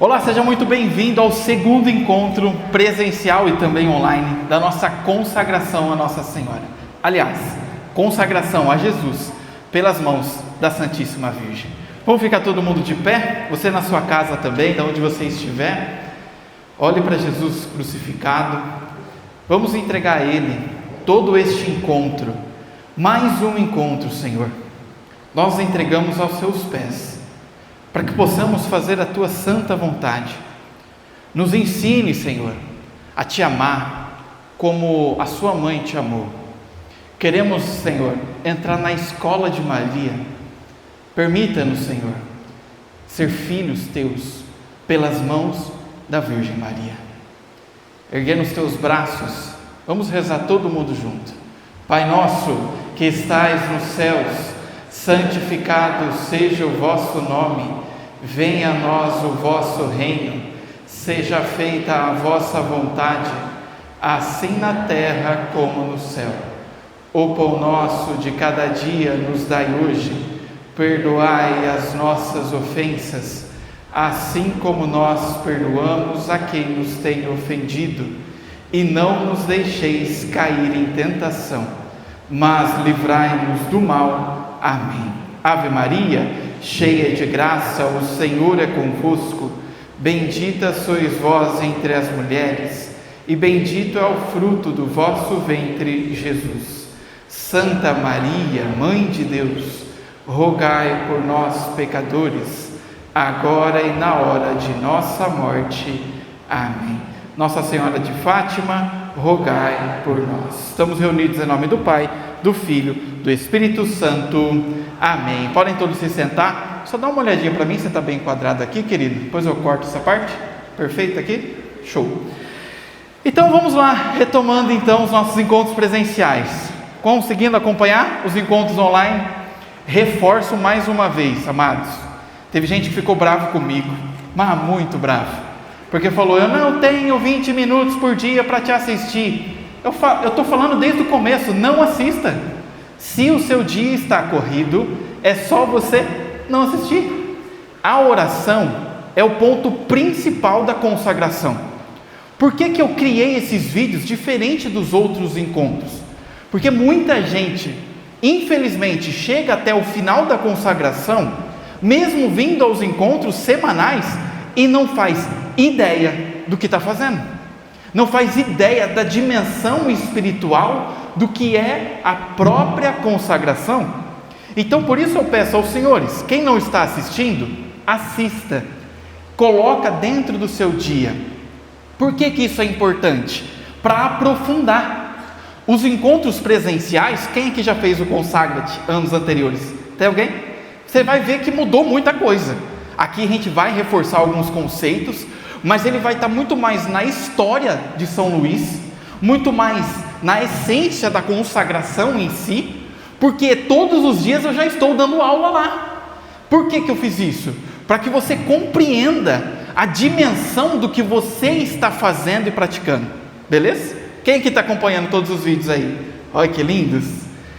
Olá, seja muito bem-vindo ao segundo encontro presencial e também online da nossa consagração à Nossa Senhora. Aliás, consagração a Jesus pelas mãos da Santíssima Virgem. Vamos ficar todo mundo de pé? Você na sua casa também, de onde você estiver. Olhe para Jesus crucificado. Vamos entregar a Ele todo este encontro. Mais um encontro, Senhor. Nós entregamos aos Seus pés, para que possamos fazer a Tua santa vontade. Nos ensine, Senhor, a Te amar como a Sua mãe Te amou. Queremos, Senhor, entrar na escola de Maria. Permita-nos, Senhor, ser filhos Teus pelas mãos da Virgem Maria. Erguendo os Teus braços, vamos rezar todo mundo junto. Pai nosso que estais nos céus, santificado seja o vosso nome, venha a nós o vosso reino, seja feita a vossa vontade, assim na terra como no céu. O pão nosso de cada dia nos dai hoje, perdoai as nossas ofensas, assim como nós perdoamos a quem nos tem ofendido, e não nos deixeis cair em tentação, mas livrai-nos do mal. Amém. Ave Maria, cheia de graça, o Senhor é convosco. Bendita sois vós entre as mulheres, e bendito é o fruto do vosso ventre, Jesus. Santa Maria, Mãe de Deus, rogai por nós, pecadores, agora e na hora de nossa morte. Amém. Nossa Senhora de Fátima, rogai por nós. Estamos reunidos em nome do Pai, do Filho, do Espírito Santo. Amém. Podem todos se sentar. Só dá uma olhadinha para mim, você está bem enquadrado aqui, querido? Depois eu corto essa parte. Perfeito aqui? Show. Então vamos lá, retomando então os nossos encontros presenciais. Conseguindo acompanhar os encontros online? Reforço mais uma vez, amados. Teve gente que ficou bravo comigo, mas muito bravo, porque falou: eu não tenho 20 minutos por dia para te assistir. Eu estou falando desde o começo, não assista. Se o seu dia está corrido, é só você não assistir. A oração é o ponto principal da consagração. Por que eu criei esses vídeos diferente dos outros encontros? Porque muita gente, infelizmente, chega até o final da consagração, mesmo vindo aos encontros semanais, e não faz ideia do que está fazendo. Não faz ideia da dimensão espiritual do que é a própria consagração. Então, por isso eu peço aos senhores, quem não está assistindo, assista, coloca dentro do seu dia. Por que isso é importante? Para aprofundar. Os encontros presenciais, quem aqui já fez o Consagra-te anos anteriores? Tem alguém? Você vai ver que mudou muita coisa. Aqui a gente vai reforçar alguns conceitos, mas ele vai estar muito mais na história de São Luís, muito mais na essência da consagração em si, porque todos os dias eu já estou dando aula lá. Por que eu fiz isso? Para que você compreenda a dimensão do que você está fazendo e praticando, beleza? Quem que está acompanhando todos os vídeos aí? Olha que lindos!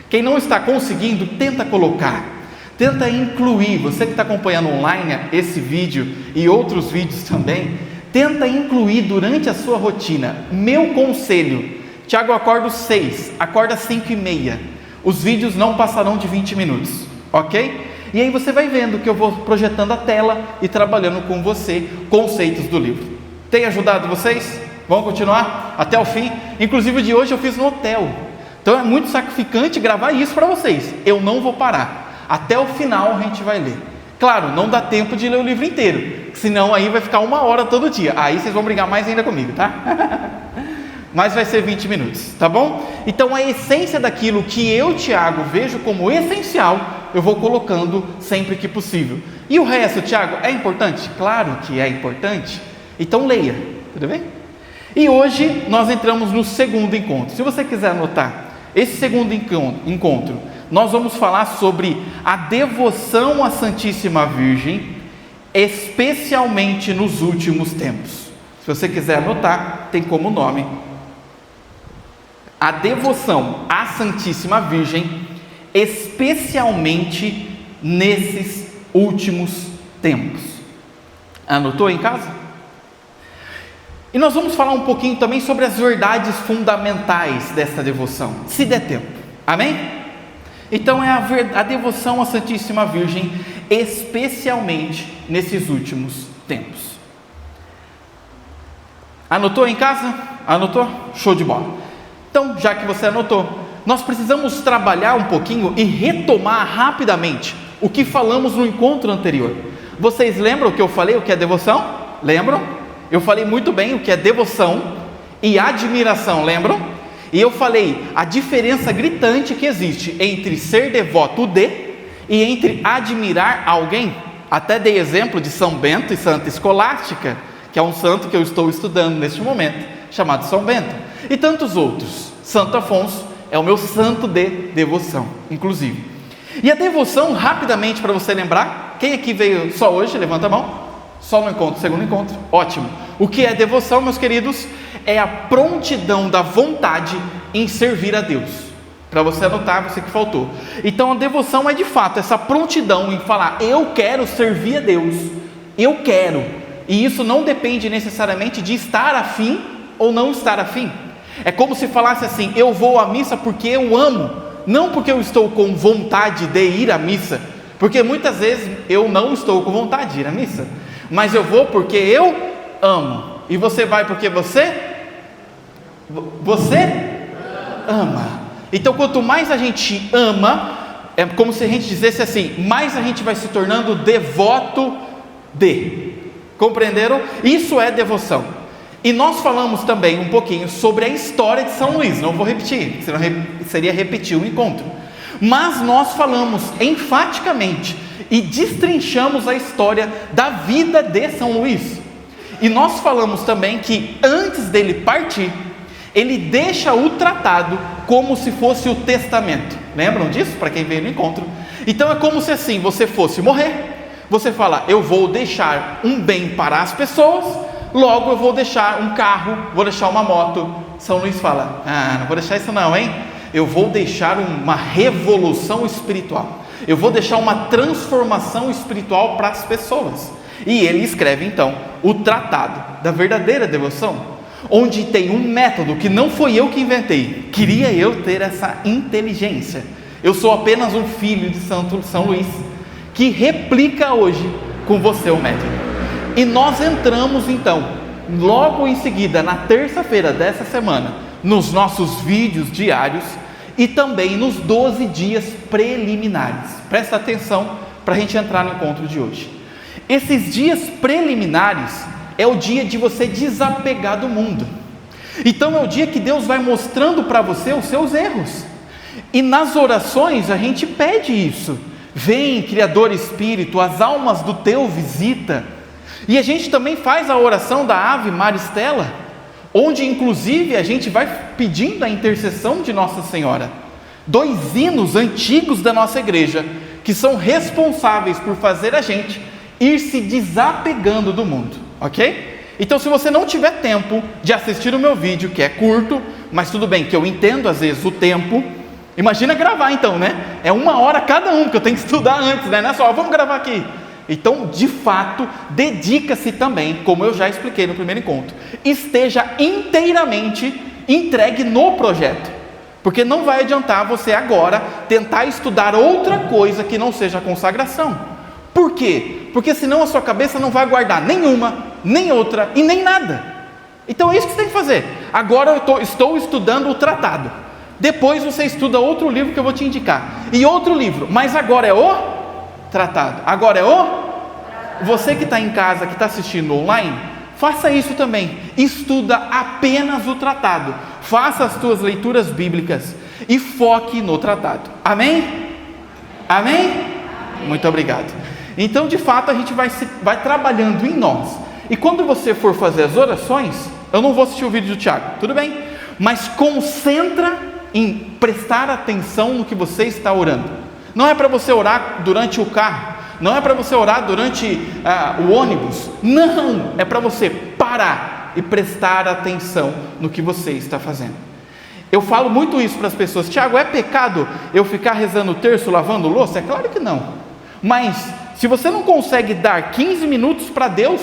Quem não está conseguindo, tenta colocar, tenta incluir. Você que está acompanhando online esse vídeo e outros vídeos também, tenta incluir durante a sua rotina. Meu conselho: Tiago, eu acordo 6, acorda 5:30. Os vídeos não passarão de 20 minutos, ok? E aí você vai vendo que eu vou projetando a tela e trabalhando com você conceitos do livro. Tem ajudado vocês? Vamos continuar até o fim? Inclusive o de hoje eu fiz no hotel, então é muito sacrificante gravar isso para vocês. Eu não vou parar, até o final a gente vai ler. Claro, não dá tempo de ler o livro inteiro, senão aí vai ficar 1 hora todo dia, aí vocês vão brigar mais ainda comigo, tá? Mas vai ser 20 minutos, tá bom? Então a essência daquilo que eu, Tiago, vejo como essencial, eu vou colocando sempre que possível. E o resto, Tiago, é importante? Claro que é importante. Então leia, tudo bem? E hoje nós entramos no segundo encontro. Se você quiser anotar, esse segundo encontro, nós vamos falar sobre a devoção à Santíssima Virgem, especialmente nos últimos tempos. Se você quiser anotar, tem como nome a devoção à Santíssima Virgem, especialmente nesses últimos tempos. Anotou em casa? E nós vamos falar um pouquinho também sobre as verdades fundamentais desta devoção, se der tempo. Amém? Então é a devoção à Santíssima Virgem, especialmente nesses últimos tempos. Anotou em casa? Anotou? Show de bola. Então, já que você anotou, nós precisamos trabalhar um pouquinho e retomar rapidamente o que falamos no encontro anterior. Vocês lembram o que eu falei, o que é devoção? Lembram? Eu falei muito bem o que é devoção e admiração, lembram? E eu falei a diferença gritante que existe entre ser devoto e entre admirar alguém. Até dei exemplo de São Bento e Santa Escolástica, que é um santo que eu estou estudando neste momento, chamado São Bento, e tantos outros. Santo Afonso é o meu santo de devoção, inclusive. E a devoção, rapidamente para você lembrar, quem aqui veio só hoje? Levanta a mão. Só no encontro, segundo encontro, ótimo. O que é devoção, meus queridos? É a prontidão da vontade em servir a Deus. Para você anotar, você que faltou. Então a devoção é de fato essa prontidão em falar, eu quero servir a Deus, eu quero. E isso não depende necessariamente de estar afim ou não estar afim. É como se falasse assim, eu vou à missa porque eu amo, não porque eu estou com vontade de ir à missa. Porque muitas vezes eu não estou com vontade de ir à missa, mas eu vou porque eu amo. E você vai porque você ama. Então quanto mais a gente ama, é como se a gente dissesse assim, mais a gente vai se tornando devoto de. Compreenderam? Isso é devoção. E nós falamos também um pouquinho sobre a história de São Luís. Não vou repetir, senão seria repetir o encontro. Mas nós falamos enfaticamente e destrinchamos a história da vida de São Luís. E nós falamos também que antes dele partir, ele deixa o tratado como se fosse o testamento. Lembram disso? Para quem veio no encontro. Então é como se assim, você fosse morrer, você fala, eu vou deixar um bem para as pessoas, logo eu vou deixar um carro, vou deixar uma moto. São Luís fala, não vou deixar isso não, hein? Eu vou deixar uma revolução espiritual. Eu vou deixar uma transformação espiritual para as pessoas. E ele escreve então o tratado da verdadeira devoção, onde tem um método que não foi eu que inventei. Queria eu ter essa inteligência. Eu sou apenas um filho de Santo São Luís, que replica hoje com você o método. E nós entramos então, logo em seguida, na terça-feira dessa semana, nos nossos vídeos diários, e também nos 12 dias preliminares. Presta atenção para a gente entrar no encontro de hoje. Esses dias preliminares é o dia de você desapegar do mundo. Então é o dia que Deus vai mostrando para você os seus erros. E nas orações a gente pede isso. Vem, Criador Espírito, as almas do teu visita. E a gente também faz a oração da Ave Maristela, onde inclusive a gente vai pedindo a intercessão de Nossa Senhora. 2 hinos antigos da nossa igreja, que são responsáveis por fazer a gente ir se desapegando do mundo, ok? Então se você não tiver tempo de assistir o meu vídeo, que é curto, mas tudo bem, que eu entendo às vezes o tempo, imagina gravar então, né? É 1 hora cada um, que eu tenho que estudar antes, né? Não é só, vamos gravar aqui. Então, de fato, dedica-se também, como eu já expliquei no primeiro encontro, esteja inteiramente entregue no projeto, porque não vai adiantar você agora tentar estudar outra coisa que não seja a consagração. Por quê? Porque senão a sua cabeça não vai guardar nenhuma, nem outra e nem nada. Então é isso que você tem que fazer. Agora eu estou estudando o tratado, depois você estuda outro livro que eu vou te indicar, e outro livro, mas agora é o tratado. Agora é você que está em casa, que está assistindo online, faça isso também. Estuda apenas o tratado. Faça as tuas leituras bíblicas e foque no tratado. Amém? Amém? Muito obrigado. Então, de fato, a gente vai trabalhando em nós. E quando você for fazer as orações, eu não vou assistir o vídeo do Tiago, tudo bem? Mas concentra em prestar atenção no que você está orando. Não é para você orar durante o carro, não é para você orar durante o ônibus, não, é para você parar e prestar atenção no que você está fazendo. Eu falo muito isso para as pessoas, Tiago, é pecado eu ficar rezando o terço, lavando louça? É claro que não, mas Se você não consegue dar 15 minutos para Deus,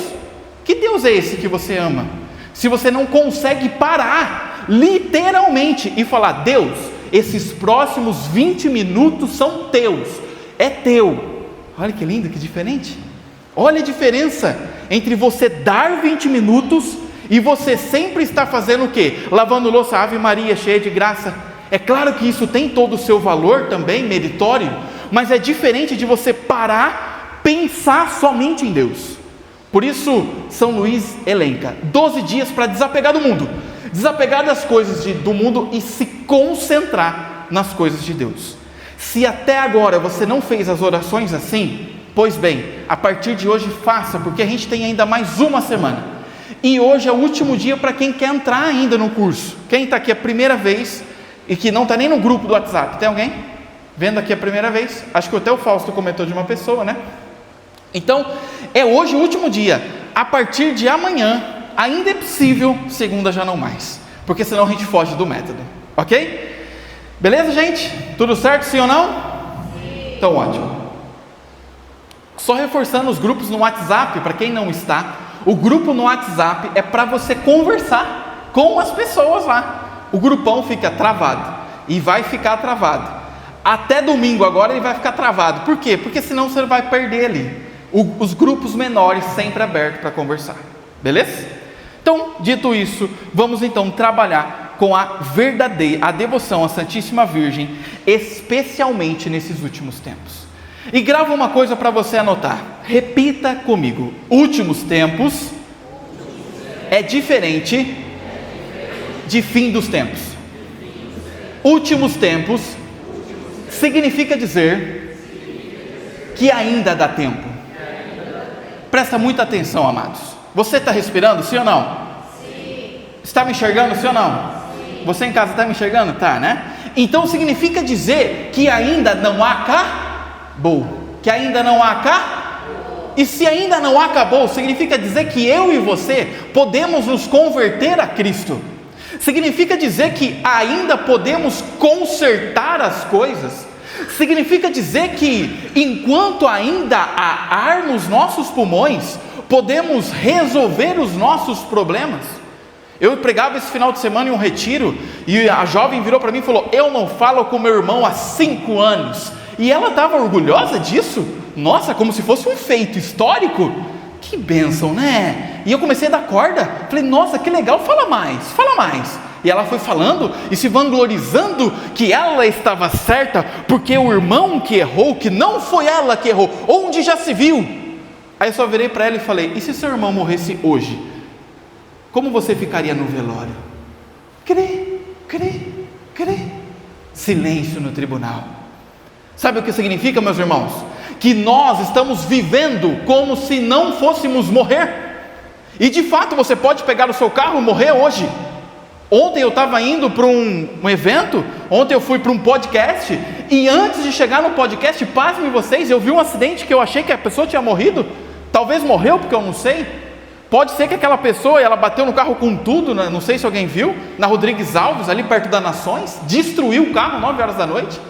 que Deus é esse que você ama? Se você não consegue parar, literalmente, e falar: Deus, esses próximos 20 minutos são teus, é teu. Olha que lindo, que diferente. Olha a diferença entre você dar 20 minutos e você sempre está fazendo o quê? Lavando louça, Ave Maria, cheia de graça. É claro que isso tem todo o seu valor também, meritório, mas é diferente de você parar, pensar somente em Deus. Por isso, São Luís elenca 12 dias para desapegar do mundo, desapegar das coisas do mundo e se concentrar nas coisas de Deus. Se até agora você não fez as orações assim, pois bem, a partir de hoje faça, porque a gente tem ainda mais uma semana. E hoje é o último dia para quem quer entrar ainda no curso. Quem está aqui a primeira vez e que não está nem no grupo do WhatsApp, tem alguém vendo aqui a primeira vez? Acho que até o Fausto comentou de uma pessoa, né? Então, é hoje o último dia. A partir de amanhã, ainda é possível, segunda já não mais, porque senão a gente foge do método, ok? Beleza, gente? Tudo certo, sim ou não? Sim. Então, ótimo. Só reforçando os grupos no WhatsApp, para quem não está, o grupo no WhatsApp é para você conversar com as pessoas lá. O grupão fica travado e vai ficar travado. Até domingo agora ele vai ficar travado. Por quê? Porque senão você vai perder ali. Os grupos menores sempre abertos para conversar. Beleza? Então, dito isso, vamos então trabalhar com a devoção à Santíssima Virgem, especialmente nesses últimos tempos. E grava uma coisa para você anotar. Repita comigo: últimos tempos é diferente de fim dos tempos. Últimos tempos significa dizer que ainda dá tempo. Presta muita atenção, amados. Você está respirando, sim ou não? Sim. Está me enxergando, sim ou não? Sim. Você em casa está me enxergando? Tá, né? Então significa dizer que ainda não acabou. Que ainda não acabou. E se ainda não acabou, significa dizer que eu e você podemos nos converter a Cristo. Significa dizer que ainda podemos consertar as coisas. Significa dizer que enquanto ainda há ar nos nossos pulmões, podemos resolver os nossos problemas. Eu pregava esse final de semana em um retiro, e a jovem virou para mim e falou: eu não falo com meu irmão há 5 anos. E ela estava orgulhosa disso. Nossa, como se fosse um feito histórico. Que bênção, né? E eu comecei a dar corda. Falei: nossa, que legal, fala mais, fala mais. E ela foi falando e se vanglorizando que ela estava certa, porque o irmão que errou, que não foi ela que errou, onde já se viu. Aí eu só virei para ela e falei: e se seu irmão morresse hoje, como você ficaria no velório? Crê. Silêncio no tribunal. Sabe o que significa, meus irmãos? Que nós estamos vivendo como se não fôssemos morrer. E de fato você pode pegar o seu carro e morrer hoje. Ontem eu estava indo para um evento, ontem eu fui para um podcast, e antes de chegar no podcast, pasmem vocês, eu vi um acidente que eu achei que a pessoa tinha morrido. Talvez morreu, porque eu não sei. Pode ser que aquela pessoa, ela bateu no carro com tudo, não sei se alguém viu, na Rodrigues Alves, ali perto da Nações, destruiu o carro 9 horas da noite.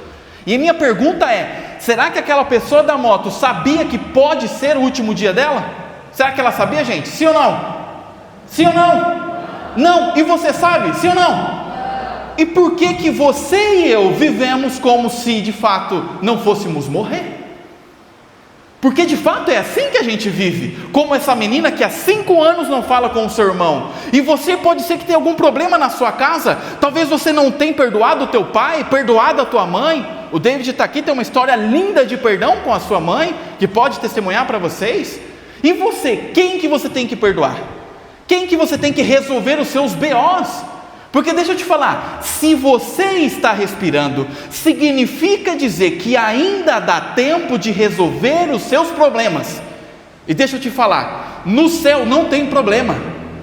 E a minha pergunta é: será que aquela pessoa da moto sabia que pode ser o último dia dela? Será que ela sabia, gente? Sim ou não? Sim ou não? Não. E você sabe? Sim ou não? E por que você e eu vivemos como se de fato não fôssemos morrer? Porque de fato é assim que a gente vive, como essa menina que há 5 anos não fala com o seu irmão. E você pode ser que tenha algum problema na sua casa. Talvez você não tenha perdoado o teu pai, perdoado a tua mãe. O David está aqui, tem uma história linda de perdão com a sua mãe, que pode testemunhar para vocês. E você, quem que você tem que perdoar? Quem que você tem que resolver os seus BOs? Porque deixa eu te falar, se você está respirando, significa dizer que ainda dá tempo de resolver os seus problemas. E deixa eu te falar, no céu não tem problema,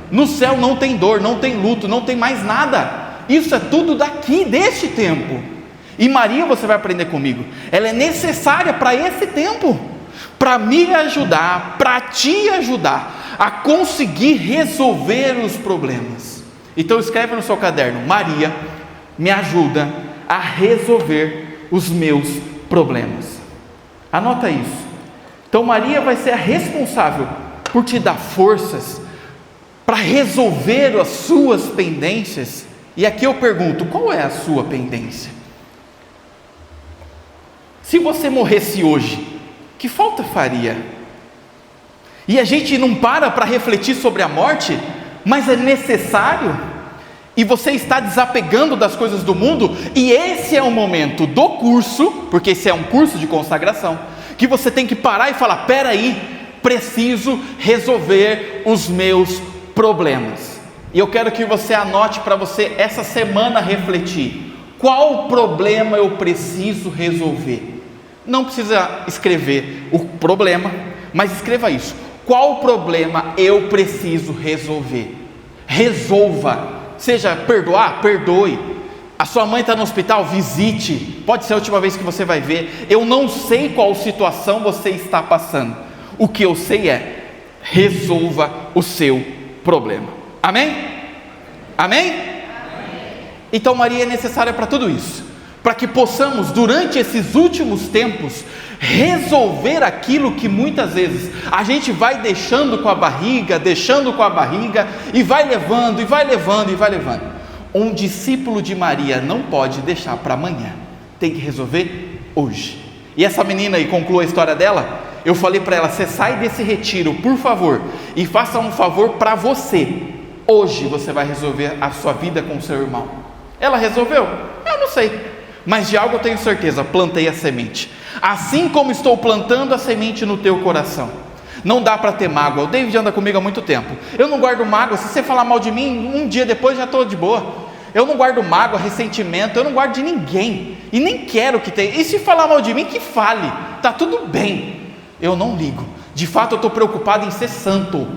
no céu não tem dor, não tem luto, não tem mais nada. Isso é tudo daqui, deste tempo. E Maria, você vai aprender comigo, ela é necessária para esse tempo, para me ajudar, para te ajudar a conseguir resolver os problemas. Então escreve no seu caderno: Maria me ajuda a resolver os meus problemas. Anota isso. Então Maria vai ser a responsável por te dar forças para resolver as suas pendências. E aqui eu pergunto, qual é a sua pendência? Se você morresse hoje, que falta faria? E a gente não para refletir sobre a morte, mas é necessário, e você está desapegando das coisas do mundo, e esse é o momento do curso, porque esse é um curso de consagração, que você tem que parar e falar: peraí, preciso resolver os meus problemas. E eu quero que você anote para você essa semana refletir: qual problema eu preciso resolver? Não precisa escrever o problema, mas escreva isso: qual problema eu preciso resolver? Resolva. Seja perdoar, perdoe. A sua mãe está no hospital, visite. Pode ser a última vez que você vai ver. Eu não sei qual situação você está passando. O que eu sei é: resolva o seu problema. Amém? Amém? Então Maria é necessária para tudo isso, para que possamos, durante esses últimos tempos, resolver aquilo que muitas vezes a gente vai deixando com a barriga, e vai levando, e vai levando, e vai levando. Um discípulo de Maria não pode deixar para amanhã, tem que resolver hoje. E essa menina aí, conclua a história dela. Eu falei para ela: você sai desse retiro, por favor, e faça um favor para você. Hoje você vai resolver a sua vida com o seu irmão. Ela resolveu? Eu não sei, mas de algo eu tenho certeza: plantei a semente. Assim como estou plantando a semente no teu coração. Não dá para ter mágoa. O David anda comigo há muito tempo. Eu não guardo mágoa. Se você falar mal de mim, um dia depois já estou de boa. Eu não guardo mágoa, ressentimento. Eu não guardo de ninguém, e nem quero que tenha. E se falar mal de mim, que fale, está tudo bem. Eu não ligo. De fato eu estou preocupado em ser santo.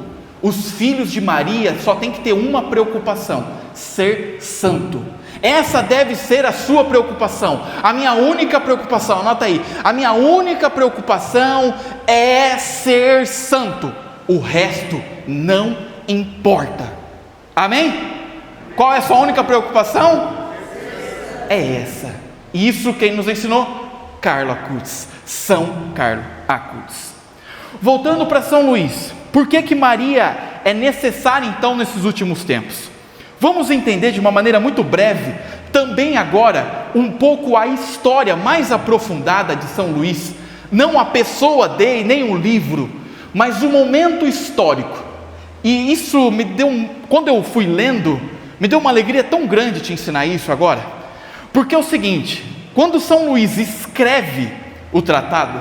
Os filhos de Maria só tem que ter uma preocupação: ser santo. Essa deve ser a sua preocupação. A minha única preocupação, anota aí: a minha única preocupação é ser santo. O resto não importa. Amém? Qual é a sua única preocupação? É essa. Isso quem nos ensinou? Carlo Acutis, São Carlo Acutis. Voltando para São Luís, por que Maria é necessária então nesses últimos tempos? Vamos entender de uma maneira muito breve, também agora, um pouco a história mais aprofundada de São Luís, não a pessoa dele, nem o livro, mas o momento histórico. E isso me deu, quando eu fui lendo, me deu uma alegria tão grande te ensinar isso agora, porque é o seguinte: quando São Luís escreve o tratado,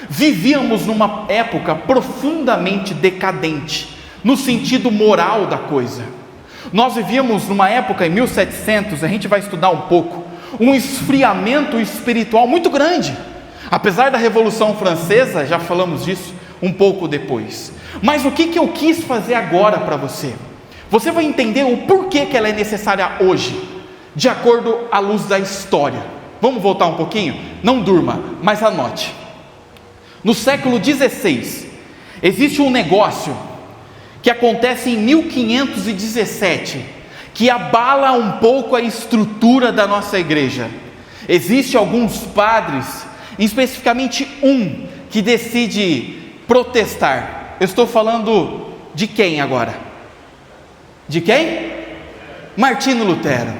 vivíamos numa época profundamente decadente, no sentido moral da coisa. Nós vivíamos numa época, em 1700, a gente vai estudar um pouco, um esfriamento espiritual muito grande, apesar da Revolução Francesa, já falamos disso um pouco depois. Mas o que eu quis fazer agora para você? Você vai entender o porquê que ela é necessária hoje, de acordo à luz da história. Vamos voltar um pouquinho? Não durma, mas anote. No século XVI, existe um negócio que acontece em 1517, que abala um pouco a estrutura da nossa igreja. Existem alguns padres, especificamente um, que decide protestar. Eu estou falando de quem agora? De quem? Martinho Lutero.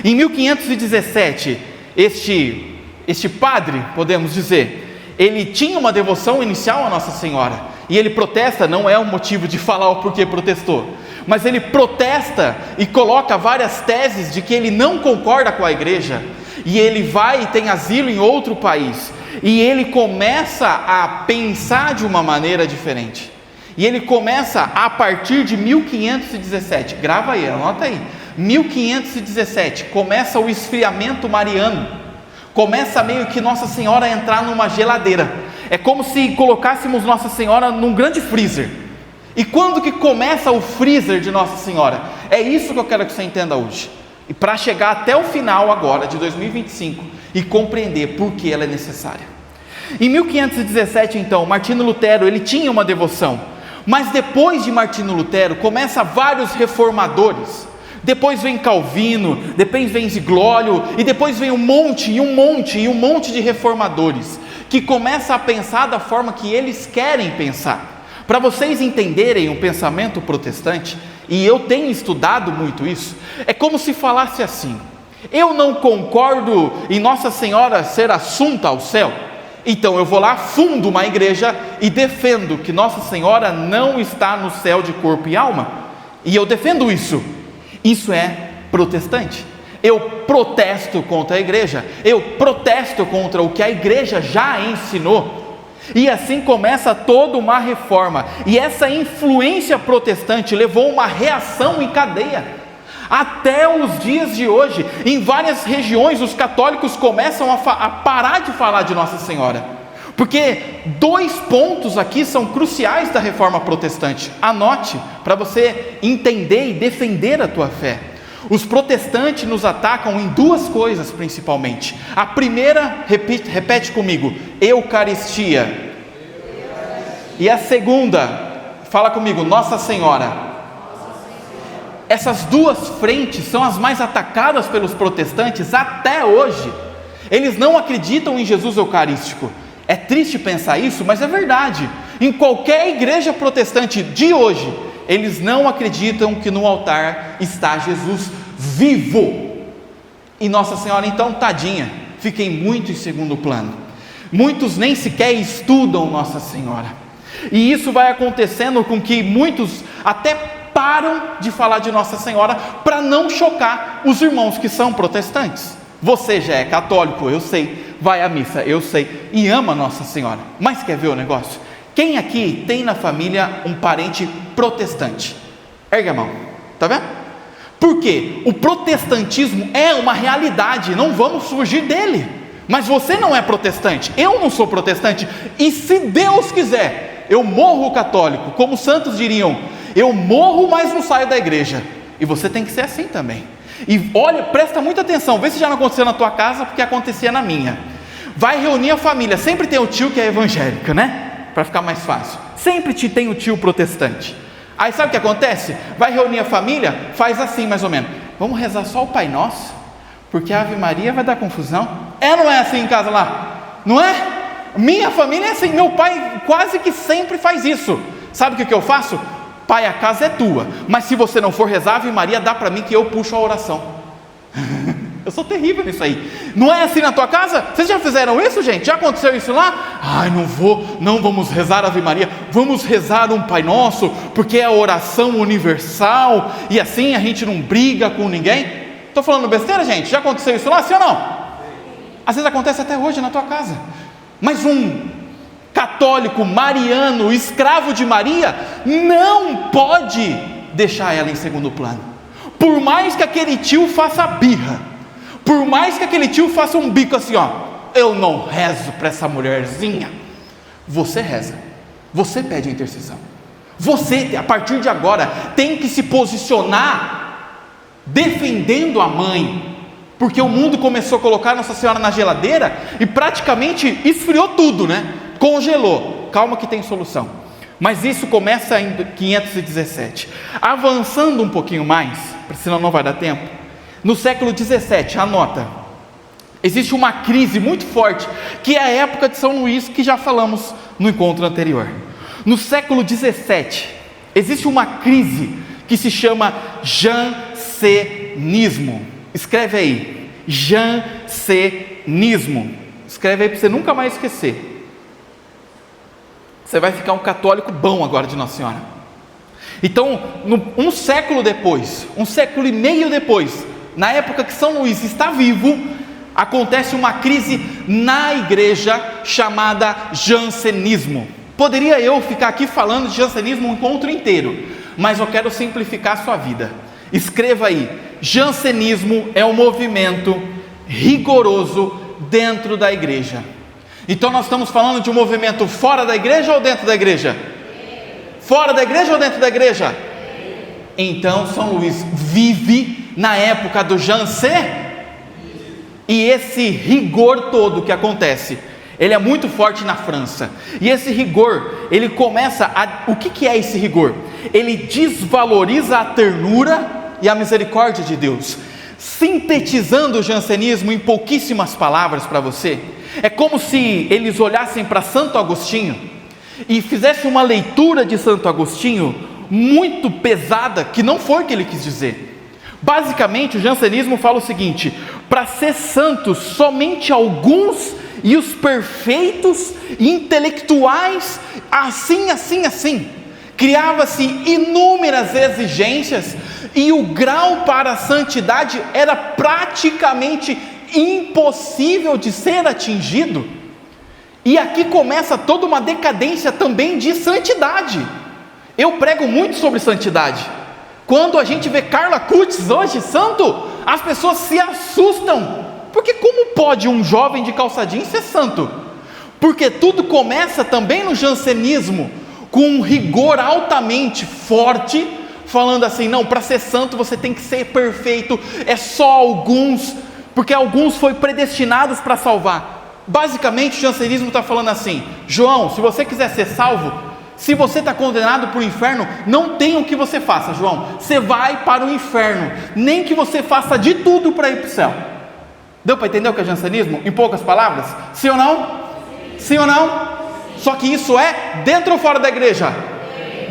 Em 1517, este padre, podemos dizer, ele tinha uma devoção inicial à Nossa Senhora, e ele protesta, não é um motivo de falar o porquê protestou, mas ele protesta e coloca várias teses de que ele não concorda com a igreja, e ele vai e tem asilo em outro país, e ele começa a pensar de uma maneira diferente, e ele começa a partir de 1517, grava aí, anota aí, 1517, começa o esfriamento mariano, começa meio que Nossa Senhora a entrar numa geladeira. É como se colocássemos Nossa Senhora num grande freezer. E quando que começa o freezer de Nossa Senhora? É isso que eu quero que você entenda hoje. E para chegar até o final agora de 2025 e compreender por que ela é necessária. Em 1517 então, Martinho Lutero, ele tinha uma devoção. Mas depois de Martinho Lutero, começa vários reformadores. Depois vem Calvino, depois vem Ziglólio, e depois vem um monte de reformadores, que começa a pensar da forma que eles querem pensar. Para vocês entenderem o pensamento protestante, e eu tenho estudado muito isso, é como se falasse assim: eu não concordo em Nossa Senhora ser assunta ao céu, então eu vou lá, fundo uma igreja e defendo que Nossa Senhora não está no céu de corpo e alma, e eu defendo isso. Isso é protestante. Eu protesto contra a igreja, eu protesto contra o que a igreja já ensinou, e assim começa toda uma reforma, e essa influência protestante levou uma reação em cadeia, até os dias de hoje. Em várias regiões os católicos começam a parar de falar de Nossa Senhora, porque 2 pontos aqui são cruciais da reforma protestante. Anote, para você entender e defender a tua fé. Os protestantes nos atacam em 2 coisas principalmente. A primeira, repete comigo: Eucaristia. E a segunda, fala comigo: Nossa Senhora. Essas 2 frentes são as mais atacadas pelos protestantes até hoje. Eles não acreditam em Jesus Eucarístico. É triste pensar isso, mas é verdade. Em qualquer igreja protestante de hoje, eles não acreditam que no altar está Jesus vivo. E Nossa Senhora, então, tadinha, fica muito em segundo plano. Muitos nem sequer estudam Nossa Senhora. E isso vai acontecendo com que muitos até param de falar de Nossa Senhora para não chocar os irmãos que são protestantes. Você já é católico, eu sei, vai à missa, eu sei, e ama Nossa Senhora. Mas quer ver o negócio? Quem aqui tem na família um parente protestante? Ergue a mão, tá vendo? Porque o protestantismo é uma realidade, não vamos fugir dele. Mas você não é protestante, eu não sou protestante, e se Deus quiser, eu morro católico, como os santos diriam: eu morro, mas não saio da igreja. E você tem que ser assim também. E olha, presta muita atenção, vê se já não aconteceu na tua casa, porque acontecia na minha. Vai reunir a família, sempre tem o tio que é evangélico, né? Para ficar mais fácil, sempre tem o tio protestante. Aí sabe o que acontece? Vai reunir a família, faz assim mais ou menos: vamos rezar só o Pai Nosso, porque a Ave Maria vai dar confusão. Não é assim em casa lá? Não é? Minha família é assim, meu pai quase que sempre faz isso. Sabe o que eu faço? Pai, a casa é tua, mas se você não for rezar Ave Maria, dá para mim que eu puxo a oração. Eu sou terrível nisso aí. Não é assim na tua casa? Vocês já fizeram isso, gente? Já aconteceu isso lá? Ai, não vamos rezar Ave Maria, vamos rezar um Pai Nosso, porque é a oração universal, e assim a gente não briga com ninguém. Estou falando besteira, gente? Já aconteceu isso lá, sim ou não? Às vezes acontece até hoje na tua casa. Mas um católico mariano, escravo de Maria, não pode deixar ela em segundo plano. Por mais que aquele tio faça birra, por mais que aquele tio faça um bico assim, ó: eu não rezo para essa mulherzinha. Você reza, você pede a intercessão. Você, a partir de agora, tem que se posicionar defendendo a mãe, porque o mundo começou a colocar Nossa Senhora na geladeira e praticamente esfriou tudo, né? Congelou. Calma que tem solução. Mas isso começa em 517. Avançando um pouquinho mais, senão não vai dar tempo. No século 17, anota, existe uma crise muito forte, que é a época de São Luís, que já falamos no encontro anterior. No século 17, existe uma crise que se chama jansenismo. Escreve aí, jansenismo. Escreve aí para você nunca mais esquecer. Você vai ficar um católico bom agora de Nossa Senhora. Então, um século depois, 1,5 séculos depois, na época que São Luís está vivo, acontece uma crise na igreja chamada jansenismo. Poderia eu ficar aqui falando de jansenismo um encontro inteiro, mas eu quero simplificar a sua vida. Escreva aí: jansenismo é um movimento rigoroso dentro da igreja. Então nós estamos falando de um movimento fora da igreja ou dentro da igreja? Fora da igreja ou dentro da igreja? Então São Luís vive na época do jansenismo. E esse rigor todo que acontece, ele é muito forte na França. E esse rigor, ele começa a... O que é esse rigor? Ele desvaloriza a ternura e a misericórdia de Deus. Sintetizando o jansenismo em pouquíssimas palavras para você, é como se eles olhassem para Santo Agostinho e fizessem uma leitura de Santo Agostinho muito pesada, que não foi o que ele quis dizer. Basicamente, o jansenismo fala o seguinte: para ser santos, somente alguns e os perfeitos intelectuais, assim. Criava-se inúmeras exigências e o grau para a santidade era praticamente impossível de ser atingido. E aqui começa toda uma decadência também de santidade. Eu prego muito sobre santidade. Quando a gente vê Carla Kutz hoje, santo, as pessoas se assustam. Porque como pode um jovem de calça jeans ser santo? Porque tudo começa também no jansenismo, com um rigor altamente forte, falando assim: não, para ser santo você tem que ser perfeito, é só alguns, porque alguns foi predestinados para salvar. Basicamente o jansenismo está falando assim: João, se você quiser ser salvo, se você está condenado para o inferno, não tem o que você faça, João, você vai para o inferno, nem que você faça de tudo para ir para o céu. Deu para entender o que é jansenismo? Em poucas palavras? Sim ou não? Sim ou não? Só que isso é dentro ou fora da igreja?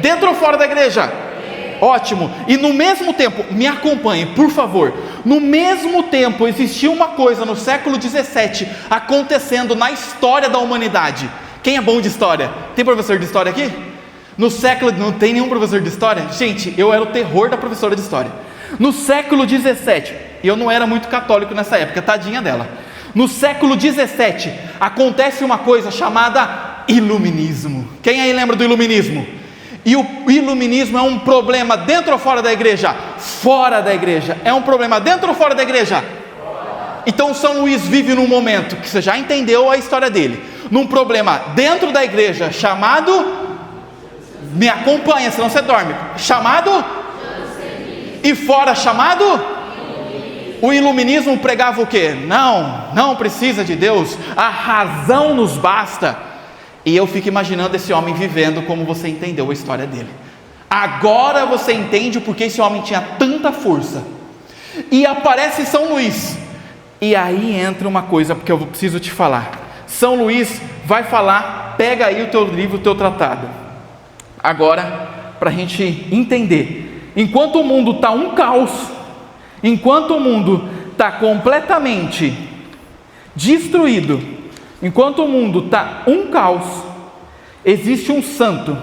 Dentro ou fora da igreja? Ótimo. E no mesmo tempo, me acompanhe, por favor. No mesmo tempo, existia uma coisa no século 17 acontecendo na história da humanidade. Quem é bom de história? Tem professor de história aqui? No século... Não tem nenhum professor de história? Gente, eu era o terror da professora de história. No século 17, e eu não era muito católico nessa época, tadinha dela. No século 17, acontece uma coisa chamada iluminismo. Quem aí lembra do iluminismo? E o iluminismo é um problema dentro ou fora da igreja? Fora da igreja. É um problema dentro ou fora da igreja? Fora. Então São Luís vive num momento que você já entendeu a história dele, num problema dentro da igreja chamado, me acompanha senão você dorme, chamado, e fora chamado, o iluminismo pregava o quê? Não precisa de Deus, a razão nos basta. E eu fico imaginando esse homem vivendo como você entendeu a história dele. Agora você entende o porquê esse homem tinha tanta força. E aparece São Luís. E aí entra uma coisa, porque eu preciso te falar. São Luís vai falar, pega aí o teu livro, o teu tratado. Agora, para a gente entender. Enquanto o mundo está um caos, enquanto o mundo está completamente destruído, enquanto o mundo está um caos, existe um santo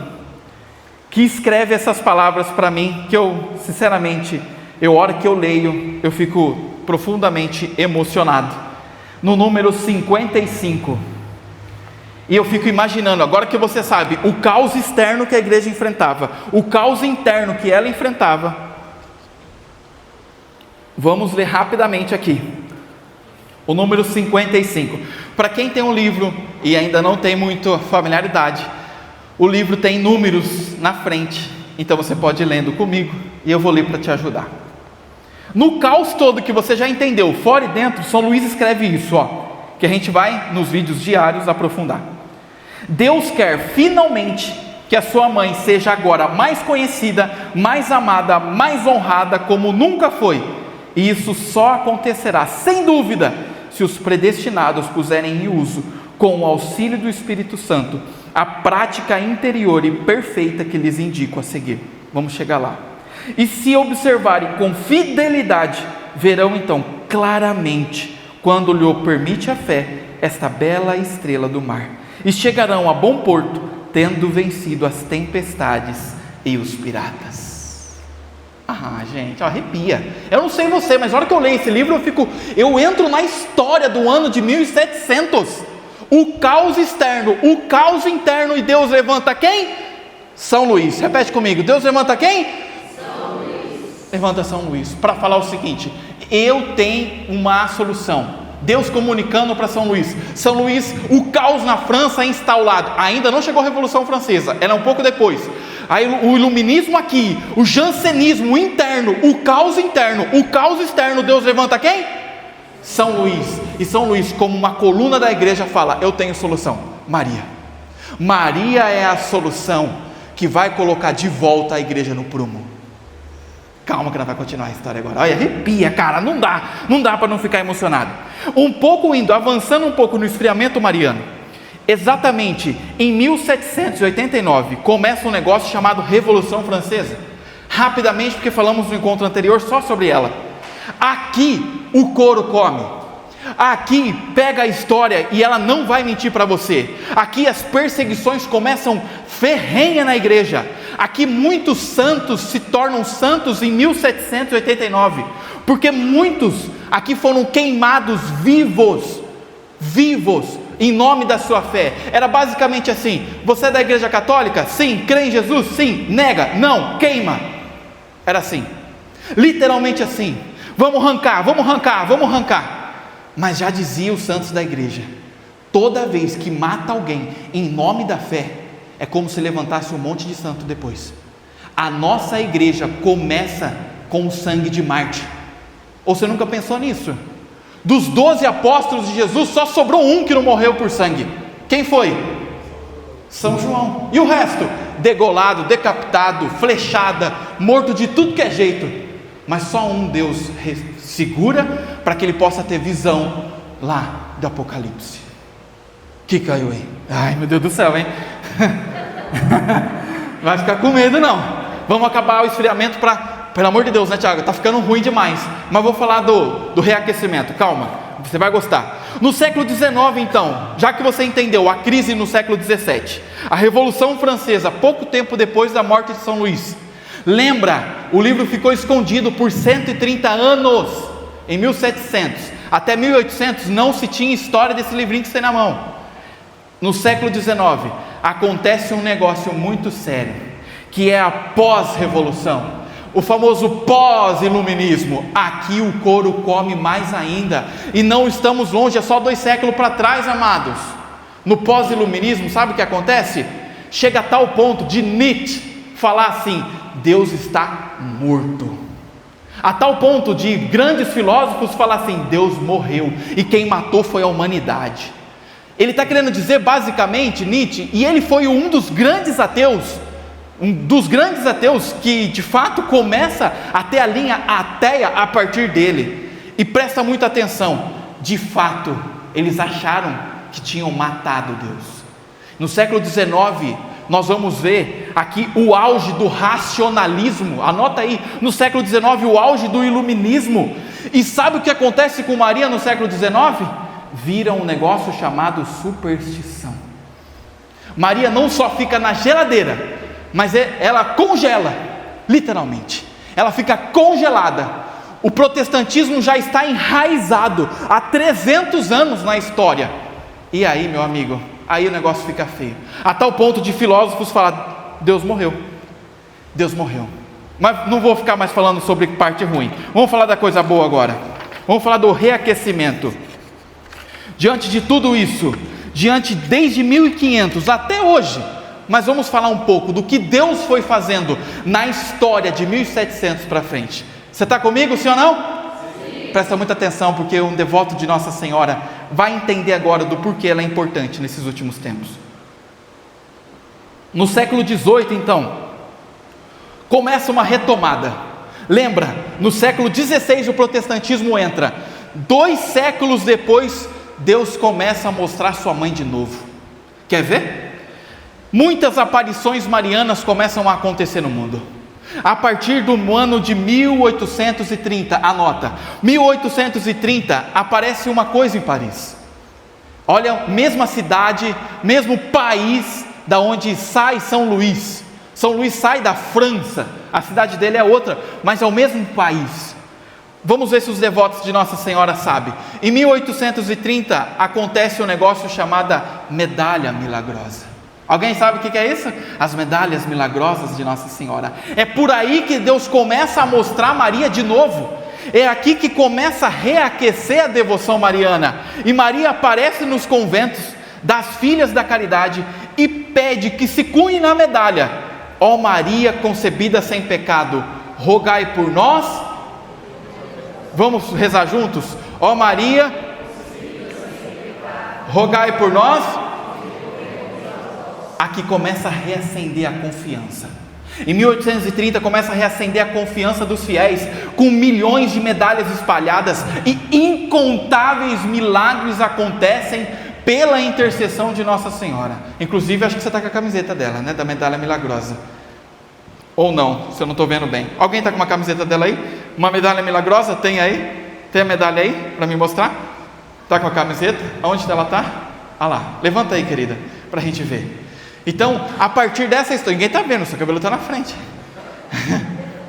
que escreve essas palavras para mim, que eu, sinceramente, a hora que eu leio, eu fico profundamente emocionado. No número 55. E eu fico imaginando, agora que você sabe, o caos externo que a igreja enfrentava, o caos interno que ela enfrentava. Vamos ler rapidamente aqui. O número 55. Para quem tem um livro e ainda não tem muita familiaridade, o livro tem números na frente, então você pode ir lendo comigo e eu vou ler para te ajudar. No caos todo que você já entendeu, fora e dentro, São Luís escreve isso, que a gente vai nos vídeos diários aprofundar. Deus quer finalmente que a sua mãe seja agora mais conhecida, mais amada, mais honrada como nunca foi, e isso só acontecerá, sem dúvida, se os predestinados puserem em uso, com o auxílio do Espírito Santo, a prática interior e perfeita que lhes indico a seguir. Vamos chegar lá. E se observarem com fidelidade, verão então claramente, quando lhe permite a fé, esta bela estrela do mar, e chegarão a bom porto, tendo vencido as tempestades e os piratas. Gente, arrepia. Eu não sei você, mas na hora que eu leio esse livro, eu entro na história do ano de 1700. O caos externo, o caos interno, e Deus levanta quem? São Luís. Repete comigo. Deus levanta quem? São Luís. Levanta São Luís para falar o seguinte: eu tenho uma solução. Deus comunicando para São Luís: São Luís, o caos na França é instaurado. Ainda não chegou a Revolução Francesa, era um pouco depois. Aí o iluminismo aqui, o jansenismo interno, o caos externo, Deus levanta quem? São Luís. E São Luís, como uma coluna da igreja, fala: eu tenho solução. Maria é a solução que vai colocar de volta a igreja no prumo. Calma que nós vamos continuar a história agora. Olha, arrepia, cara, não dá para não ficar emocionado. Avançando um pouco no esfriamento mariano, exatamente em 1789, começa um negócio chamado Revolução Francesa. Rapidamente, porque falamos no encontro anterior só sobre ela. Aqui o couro come. Aqui pega a história e ela não vai mentir para você. Aqui as perseguições começam ferrenha na igreja. Aqui muitos santos se tornam santos em 1789, porque muitos aqui foram queimados vivos em nome da sua fé. Era basicamente assim: você é da igreja católica? Sim. Crê em Jesus? Sim. Nega? Não. Queima. Era assim, literalmente assim. Vamos arrancar. Mas já dizia os santos da igreja: toda vez que mata alguém em nome da fé, é como se levantasse um monte de santo depois. A nossa igreja começa com o sangue de Marte. Ou você nunca pensou nisso? Dos 12 apóstolos de Jesus, só sobrou um que não morreu por sangue. Quem foi? São João. E o resto? Degolado, decapitado, flechada, morto de tudo que é jeito. Mas só um Deus segura para que ele possa ter visão lá do Apocalipse. Que caiu aí? Ai, meu Deus do céu, hein? Vai ficar com medo não. Vamos acabar o esfriamento pelo amor de Deus, né, Tiago? Está ficando ruim demais. Mas vou falar do reaquecimento. Calma, você vai gostar. No século XIX, então, já que você entendeu a crise no século XVII, a Revolução Francesa, pouco tempo depois da morte de São Luís. Lembra, o livro ficou escondido por 130 anos. Em 1700 até 1800 não se tinha história desse livrinho que você tem na mão. No século XIX acontece um negócio muito sério, que é a pós-revolução, o famoso pós-iluminismo. Aqui o couro come mais ainda, e não estamos longe, é só 2 séculos para trás, amados. No pós-iluminismo, sabe o que acontece? Chega a tal ponto de Nietzsche falar assim: Deus está morto. A tal ponto de grandes filósofos falar assim: Deus morreu, e quem matou foi a humanidade. Ele está querendo dizer basicamente, Nietzsche, e ele foi um dos grandes ateus que de fato começa a ter a linha ateia a partir dele. E presta muita atenção, de fato eles acharam que tinham matado Deus. No século XIX nós vamos ver aqui o auge do racionalismo. Anota aí, no século XIX o auge do iluminismo. E sabe o que acontece com Maria no século XIX? Vira um negócio chamado superstição. Maria não só fica na geladeira, mas ela congela, literalmente, ela fica congelada. O protestantismo já está enraizado há 300 anos na história. E aí, meu amigo, aí o negócio fica feio, a tal ponto de filósofos falar: Deus morreu. Mas não vou ficar mais falando sobre parte ruim, vamos falar da coisa boa agora. Vamos falar do reaquecimento. Diante de tudo isso, desde 1500 até hoje, mas vamos falar um pouco do que Deus foi fazendo na história de 1700 para frente. Você está comigo, sim ou não? Sim. Presta muita atenção, porque um devoto de Nossa Senhora vai entender agora do porquê ela é importante nesses últimos tempos. No século XVIII, então, começa uma retomada. Lembra, no século XVI o protestantismo entra. 2 séculos depois, Deus começa a mostrar sua mãe de novo. Quer ver? Muitas aparições marianas começam a acontecer no mundo. A partir do ano de 1830, anota, 1830 aparece uma coisa em Paris. Olha, mesma cidade, mesmo país da onde sai São Luís. São Luís sai da França, a cidade dele é outra, mas é o mesmo país. Vamos ver se os devotos de Nossa Senhora sabem. Em 1830 acontece um negócio chamado medalha milagrosa. Alguém sabe o que é isso? As medalhas milagrosas de Nossa Senhora. É por aí que Deus começa a mostrar Maria de novo. É aqui que começa a reaquecer a devoção mariana. E Maria aparece nos conventos das Filhas da Caridade e pede que se cunhe na medalha: ó Maria concebida sem pecado, rogai por nós. Vamos rezar juntos? Ó Maria, rogai por nós. Aqui começa a reacender a confiança. Em 1830 começa a reacender a confiança dos fiéis, com milhões de medalhas espalhadas, e incontáveis milagres acontecem pela intercessão de Nossa Senhora. Inclusive, acho que você está com a camiseta dela, né? Da medalha milagrosa. Ou não, se eu não estou vendo bem. Alguém está com uma camiseta dela aí? Uma medalha milagrosa? Tem aí? Tem a medalha aí para me mostrar? Está com a camiseta? Aonde ela está? Ah lá, levanta aí, querida, para a gente ver. Então, a partir dessa história, ninguém está vendo, seu cabelo está na frente.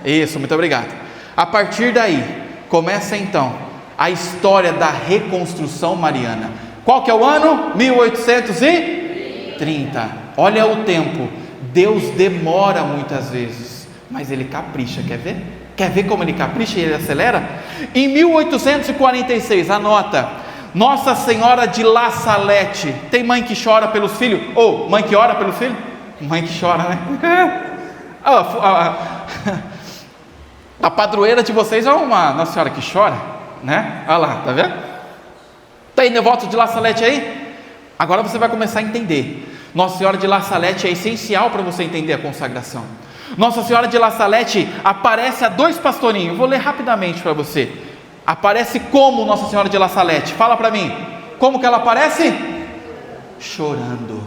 Isso, muito obrigado. A partir daí, começa então a história da reconstrução mariana. Qual que é o ano? 1830. Olha o tempo. Deus demora muitas vezes, mas Ele capricha, quer ver? Quer ver como Ele capricha e Ele acelera? Em 1846, anota, Nossa Senhora de La Salette. Tem mãe que chora pelos filhos? Ou mãe que ora pelos filhos? Mãe que chora, né? A padroeira de vocês é uma Nossa Senhora que chora, né? Olha lá, tá vendo? Tem devoto de La Salette aí? Agora você vai começar a entender. Nossa Senhora de La Salette é essencial para você entender a consagração. Nossa Senhora de La Salette aparece a 2 pastorinhos. Vou ler rapidamente para você. Aparece como Nossa Senhora de La Salette? Fala para mim. Como que ela aparece? Chorando.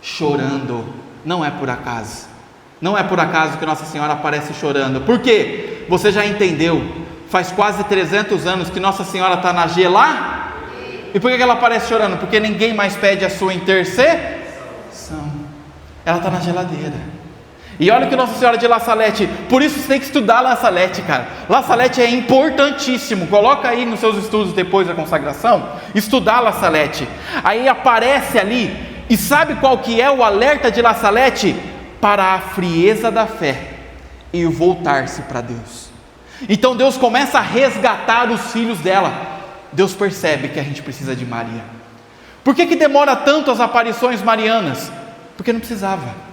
Chorando. Não é por acaso. Não é por acaso que Nossa Senhora aparece chorando. Por quê? Você já entendeu. Faz quase 300 anos que Nossa Senhora está na geladeira. E por que ela aparece chorando? Porque ninguém mais pede a sua intercessão. Ela está na geladeira. E olha que Nossa Senhora de La Salette, por isso você tem que estudar La Salette, cara. La Salette é importantíssimo. Coloca aí nos seus estudos depois da consagração, estudar La Salette. Aí aparece ali, e sabe qual que é o alerta de La Salette? Para a frieza da fé e o voltar-se para Deus. Então Deus começa a resgatar os filhos dela. Deus percebe que a gente precisa de Maria. Por que demora tanto as aparições marianas? Porque não precisava.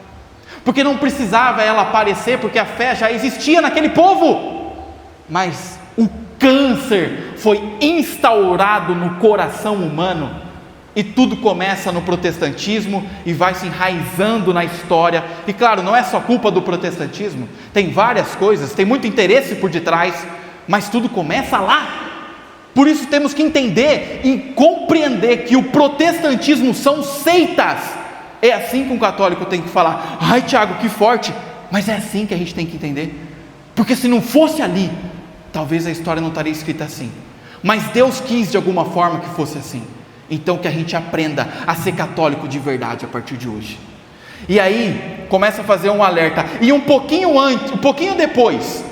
Porque não precisava ela aparecer, porque a fé já existia naquele povo. Mas o câncer foi instaurado no coração humano, e tudo começa no protestantismo e vai se enraizando na história. E claro, não é só culpa do protestantismo, tem várias coisas, tem muito interesse por detrás, mas tudo começa lá. Por isso temos que entender e compreender que o protestantismo são seitas. É assim que um católico tem que falar. Ai, Tiago, que forte. Mas é assim que a gente tem que entender. Porque se não fosse ali, talvez a história não estaria escrita assim. Mas Deus quis de alguma forma que fosse assim. Então que a gente aprenda a ser católico de verdade a partir de hoje. E aí começa a fazer um alerta. E um pouquinho antes, um pouquinho depois,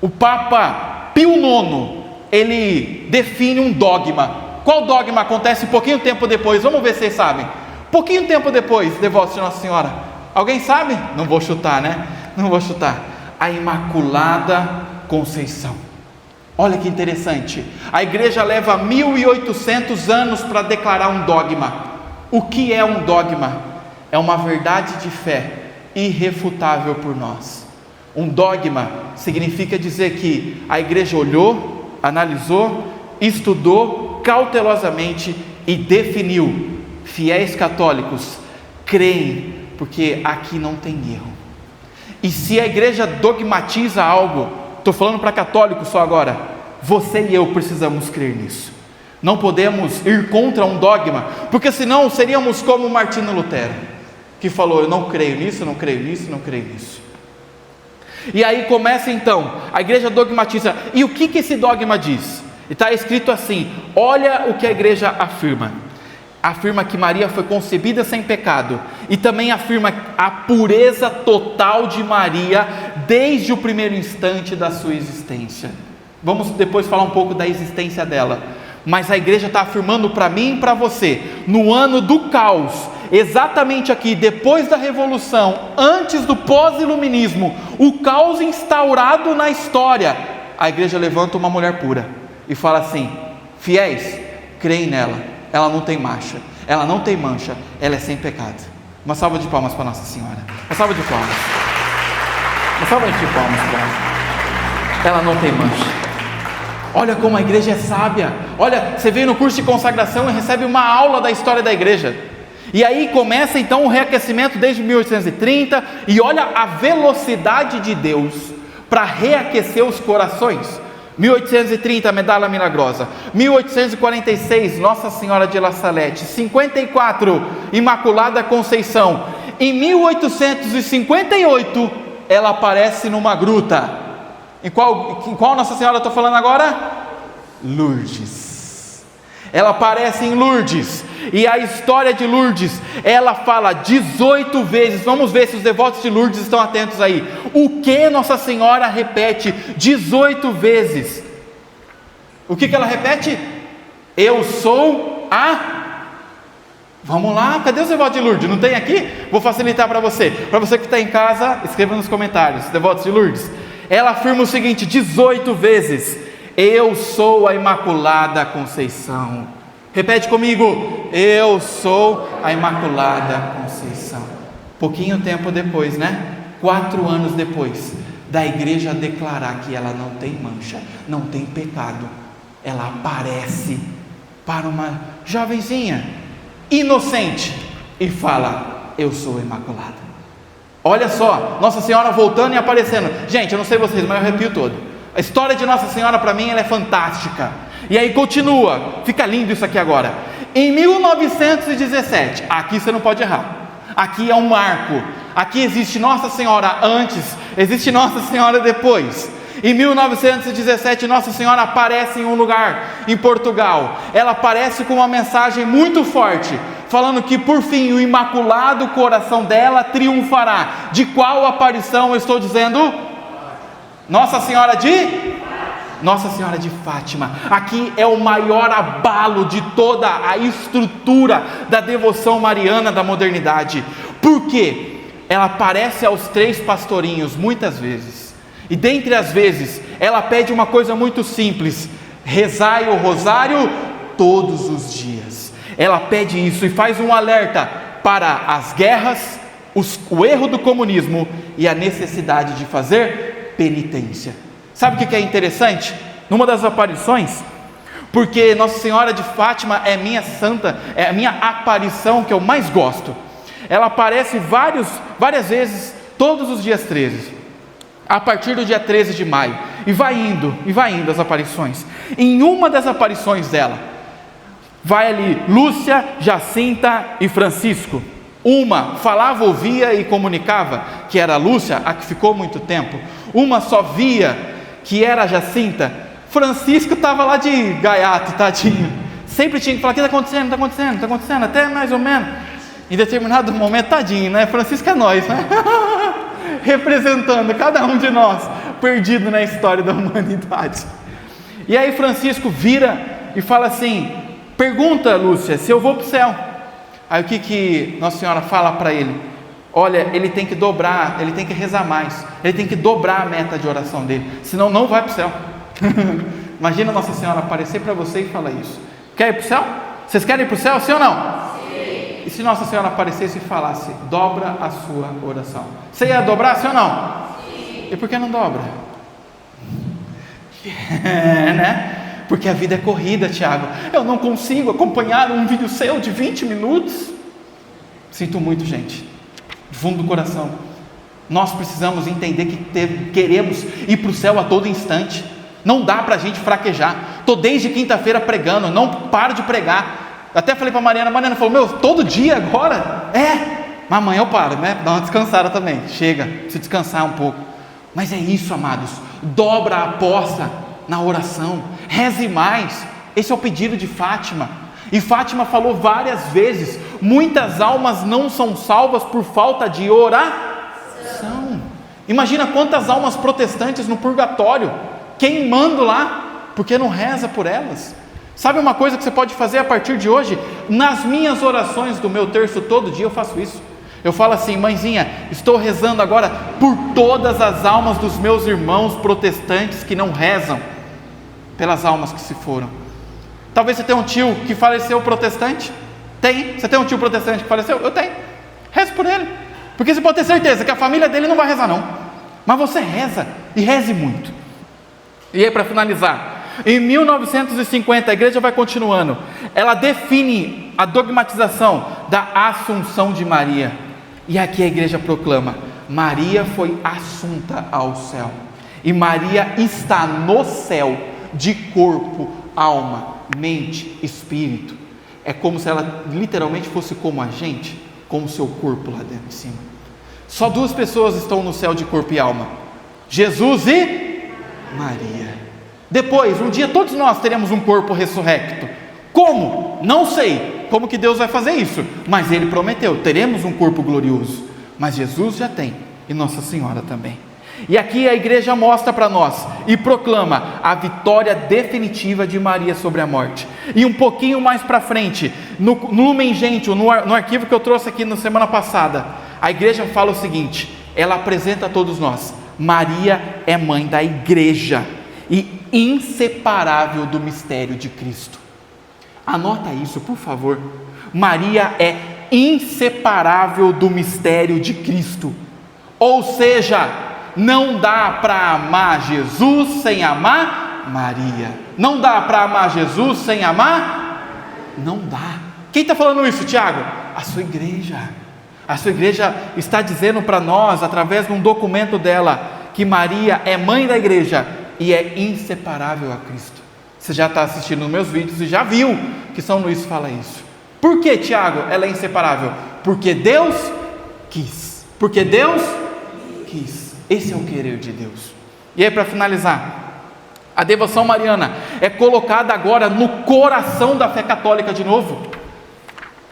o Papa Pio IX, ele define um dogma. Qual dogma acontece um pouquinho tempo depois? Vamos ver se vocês sabem. Pouquinho tempo depois, devotos de Nossa Senhora. Alguém sabe? Não vou chutar, né? Não vou chutar. A Imaculada Conceição. Olha que interessante. A igreja leva 1800 anos para declarar um dogma. O que é um dogma? É uma verdade de fé irrefutável por nós. Um dogma significa dizer que a igreja olhou, analisou, estudou cautelosamente e definiu. Fiéis católicos creem, porque aqui não tem erro. E se a igreja dogmatiza algo, estou falando para católicos só agora, você e eu precisamos crer nisso. Não podemos ir contra um dogma, porque senão seríamos como Martinho Lutero, que falou: eu não creio nisso, não creio nisso, não creio nisso. E aí começa então, a igreja dogmatiza. E o que esse dogma diz? Está escrito assim: olha o que a igreja afirma. Afirma que Maria foi concebida sem pecado, e também afirma a pureza total de Maria desde o primeiro instante da sua existência. Vamos depois falar um pouco da existência dela, mas a igreja está afirmando para mim e para você, no ano do caos, exatamente aqui, depois da revolução, antes do pós-iluminismo, o caos instaurado na história, a igreja levanta uma mulher pura e fala assim: fiéis, creem nela. Ela não tem mancha, ela não tem mancha, ela é sem pecado. Uma salva de palmas para Nossa Senhora. Uma salva de palmas. Uma salva de palmas para ela. Ela não tem mancha. Olha como a igreja é sábia. Olha, você veio no curso de consagração e recebe uma aula da história da igreja. E aí começa então o reaquecimento desde 1830, e olha a velocidade de Deus para reaquecer os corações. 1830, Medalha Milagrosa. 1846, Nossa Senhora de La Salette. 54, Imaculada Conceição. Em 1858, ela aparece numa gruta. Em qual Nossa Senhora eu estou falando agora? Lourdes. Ela aparece em Lourdes, e a história de Lourdes, ela fala 18 vezes, vamos ver se os devotos de Lourdes estão atentos aí, o que Nossa Senhora repete 18 vezes. O que ela repete? Eu sou a... Vamos lá, cadê os devotos de Lourdes? Não tem aqui? Vou facilitar para você que está em casa, escreva nos comentários, devotos de Lourdes. Ela afirma o seguinte 18 vezes: eu sou a Imaculada Conceição. Repete comigo: eu sou a Imaculada Conceição. Pouquinho tempo depois, 4 anos depois da igreja declarar que ela não tem mancha, não tem pecado, ela aparece para uma jovenzinha inocente e fala: eu sou a Imaculada. Olha só, Nossa Senhora voltando e aparecendo. Gente, eu não sei vocês, mas eu arrepio todo. A história de Nossa Senhora para mim ela é fantástica. E aí continua, fica lindo isso aqui agora. Em 1917, aqui você não pode errar, aqui é um marco, aqui existe Nossa Senhora antes, existe Nossa Senhora depois. Em 1917, Nossa Senhora aparece em um lugar, em Portugal. Ela aparece com uma mensagem muito forte, falando que por fim o Imaculado Coração dela triunfará. De qual aparição eu estou dizendo? Nossa Senhora de Fátima. Aqui é o maior abalo de toda a estrutura da devoção mariana da modernidade. Por quê? Ela aparece aos 3 pastorinhos muitas vezes, e dentre as vezes ela pede uma coisa muito simples: rezai o rosário todos os dias. Ela pede isso e faz um alerta para as guerras, o erro do comunismo e a necessidade de fazer penitência. Sabe o que é interessante? Numa das aparições, porque Nossa Senhora de Fátima é minha santa, é a minha aparição que eu mais gosto. Ela aparece várias vezes, todos os dias 13, a partir do dia 13 de maio, e vai indo as aparições. Em uma das aparições dela, vai ali Lúcia, Jacinta e Francisco. Uma falava, ouvia e comunicava, que era Lúcia, a que ficou muito tempo. Uma só via, que era a Jacinta. Francisco estava lá de gaiato, tadinho. Sempre tinha que falar: o que está acontecendo, até mais ou menos. Em determinado momento, tadinho, Francisco é nós, representando cada um de nós, perdido na história da humanidade. E aí Francisco vira e fala assim: pergunta, Lúcia, se eu vou para o céu. Aí o que Nossa Senhora fala para ele? Olha, ele tem que dobrar, ele tem que rezar mais, ele tem que dobrar a meta de oração dele, senão não vai para o céu. Imagina Nossa Senhora aparecer para você e falar isso. Quer ir para o céu? Vocês querem ir para o céu, sim ou não? Sim. E se Nossa Senhora aparecesse e falasse: dobra a sua oração, você ia dobrar, sim ou não? Sim. E por que não dobra? Porque a vida é corrida, Tiago. Eu não consigo acompanhar um vídeo seu de 20 minutos. Sinto muito, gente, do fundo do coração. Nós precisamos entender que queremos ir para o céu a todo instante. Não dá para a gente fraquejar. Estou desde quinta-feira pregando, não paro de pregar. Até falei para a Mariana falou: todo dia agora? Mas amanhã eu paro, dá uma descansada também. Chega, preciso descansar um pouco. Mas é isso, amados, dobra a aposta na oração, reze mais. Esse é o pedido de Fátima. E Fátima falou várias vezes: muitas almas não são salvas por falta de oração. Imagina quantas almas protestantes no purgatório, queimando lá, porque não reza por elas. Sabe uma coisa que você pode fazer a partir de hoje? Nas minhas orações do meu terço, todo dia eu faço isso. Eu falo assim: mãezinha, estou rezando agora por todas as almas dos meus irmãos protestantes que não rezam pelas almas que se foram. Talvez você tenha um tio que faleceu protestante. Tem? Você tem um tio protestante que faleceu? Eu tenho. Reze por ele, porque você pode ter certeza que a família dele não vai rezar não, mas você reza, e reze muito. E aí, para finalizar, em 1950 a igreja vai continuando. Ela define a dogmatização da assunção de Maria. E aqui a igreja proclama: Maria foi assunta ao céu, e Maria está no céu, de corpo, alma, mente, espírito. É como se ela literalmente fosse como a gente, como o seu corpo lá dentro, em cima. Só duas pessoas estão no céu de corpo e alma: Jesus e Maria. Depois, um dia todos nós teremos um corpo ressurrecto. Como? Não sei como que Deus vai fazer isso, mas Ele prometeu, teremos um corpo glorioso. Mas Jesus já tem, e Nossa Senhora também. E aqui a igreja mostra para nós e proclama a vitória definitiva de Maria sobre a morte. E um pouquinho mais para frente, no Lumen Gentium, no arquivo que eu trouxe aqui na semana passada, a igreja fala o seguinte: ela apresenta a todos nós: Maria é mãe da igreja e inseparável do mistério de Cristo. Anota isso, por favor. Maria é inseparável do mistério de Cristo. Ou seja, não dá para amar Jesus sem amar Maria. Não dá para amar Jesus sem amar? Não dá. Quem está falando isso, Tiago? A sua igreja. A sua igreja está dizendo para nós, através de um documento dela, que Maria é mãe da igreja e é inseparável a Cristo. Você já está assistindo os meus vídeos e já viu que São Luís fala isso. Por que, Tiago, ela é inseparável? Porque Deus quis. Porque Deus quis. Esse é o querer de Deus. E aí, para finalizar, a devoção mariana é colocada agora no coração da fé católica de novo.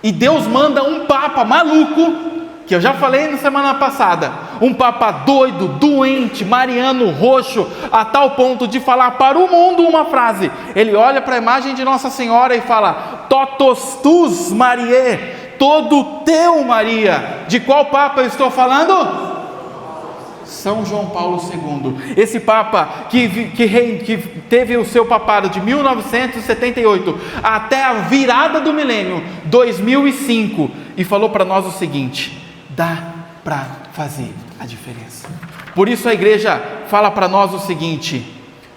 E Deus manda um papa maluco, que eu já falei na semana passada, um papa doido, doente, mariano, roxo, a tal ponto de falar para o mundo uma frase. Ele olha para a imagem de Nossa Senhora e fala: totus tus Mariae, todo teu Maria. De qual papa eu estou falando? São João Paulo II, esse papa que teve o seu papado de 1978 até a virada do milênio, 2005, e falou para nós o seguinte: dá para fazer a diferença. Por isso a igreja fala para nós o seguinte: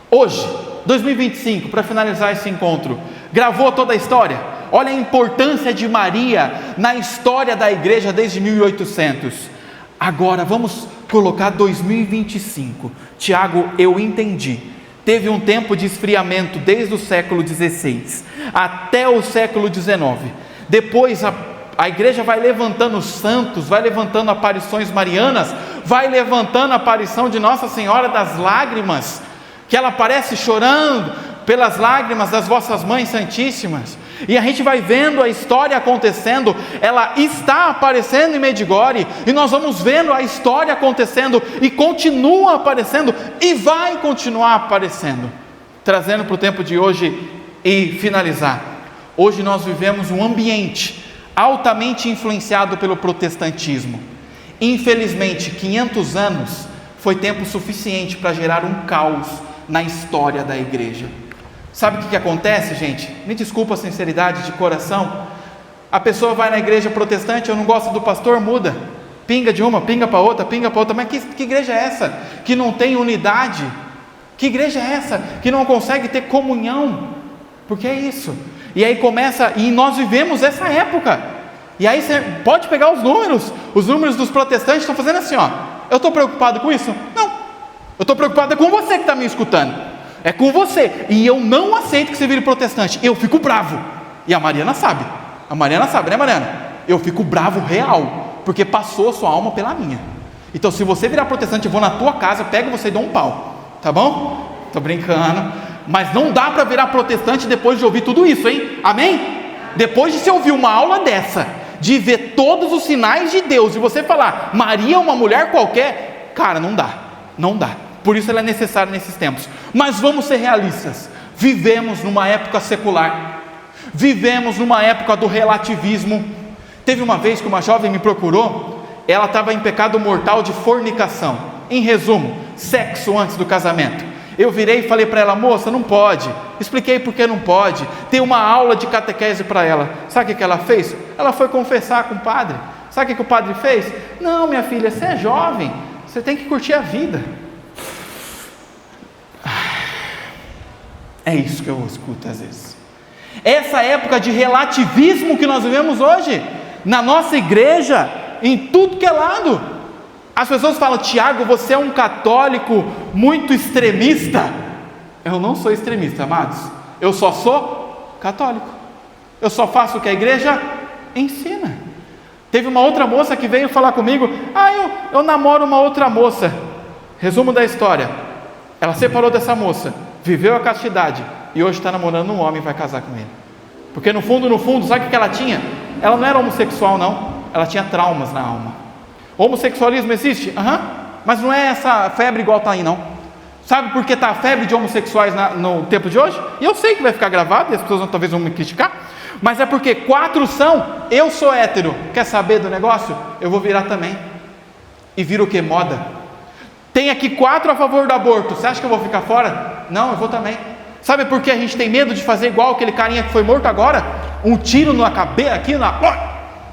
hoje, 2025, para finalizar esse encontro, gravou toda a história. Olha a importância de Maria na história da igreja desde 1800. Agora vamos colocar 2025. Tiago, eu entendi. Teve um tempo de esfriamento desde o século XVI até o século XIX. Depois a igreja vai levantando santos, vai levantando aparições marianas, vai levantando a aparição de Nossa Senhora das Lágrimas, que ela aparece chorando pelas lágrimas das vossas mães santíssimas. E a gente vai vendo a história acontecendo, ela está aparecendo em Medjugorje, e nós vamos vendo a história acontecendo, e continua aparecendo, e vai continuar aparecendo. Trazendo para o tempo de hoje e finalizar. Hoje nós vivemos um ambiente altamente influenciado pelo protestantismo. Infelizmente, 500 anos foi tempo suficiente para gerar um caos na história da igreja. Sabe o que acontece, gente? Me desculpa a sinceridade de coração. A pessoa vai na igreja protestante: eu não gosto do pastor, muda. Pinga de uma, pinga para outra, pinga para outra. Mas que igreja é essa? Que não tem unidade? Que igreja é essa? Que não consegue ter comunhão? Porque é isso. E aí começa, e nós vivemos essa época. E aí você pode pegar os números dos protestantes estão fazendo assim, ó. Eu estou preocupado com isso? Não. Eu estou preocupado com você que está me escutando. É com você. E eu não aceito que você vire protestante. Eu fico bravo. E a Mariana sabe. A Mariana sabe, né, Mariana? Eu fico bravo real, porque passou a sua alma pela minha. Então, se você virar protestante, eu vou na tua casa, pego você e dou um pau. Tá bom? Tô brincando. Mas não dá para virar protestante depois de ouvir tudo isso, hein? Amém? Depois de você ouvir uma aula dessa, de ver todos os sinais de Deus, e você falar, Maria é uma mulher qualquer, cara, não dá. Não dá. Por isso ela é necessária nesses tempos. Mas vamos ser realistas. Vivemos numa época secular. Vivemos numa época do relativismo. Teve uma vez que uma jovem me procurou. Ela estava em pecado mortal de fornicação. Em resumo, sexo antes do casamento. Eu virei e falei para ela: moça, não pode. Expliquei por que não pode. Tem uma aula de catequese para ela. Sabe o que ela fez? Ela foi confessar com o padre. Sabe o que o padre fez? Não, minha filha, você é jovem. Você tem que curtir a vida. É isso que eu escuto às vezes. Essa época de relativismo que nós vivemos hoje, na nossa igreja, em tudo que é lado. As pessoas falam: Tiago, você é um católico muito extremista. Eu não sou extremista, amados. Eu só sou católico. Eu só faço o que a igreja ensina. Teve uma outra moça que veio falar comigo: eu namoro uma outra moça. Resumo da história: ela separou dessa moça, viveu a castidade e hoje está namorando um homem e vai casar com ele. Porque no fundo, sabe o que ela tinha? Ela não era homossexual, não. Ela tinha traumas na alma. Homossexualismo existe? Mas não é essa febre igual está aí, não. Sabe por que está a febre de homossexuais no tempo de hoje? E eu sei que vai ficar gravado e as pessoas talvez vão me criticar, mas é porque 4 são: eu sou hétero, quer saber do negócio? Eu vou virar também. E vira o que? Moda. Tem aqui 4 a favor do aborto, você acha que eu vou ficar fora? Não, eu vou também. Sabe por que a gente tem medo de fazer igual aquele carinha que foi morto agora? Um tiro na cabeça, aqui na...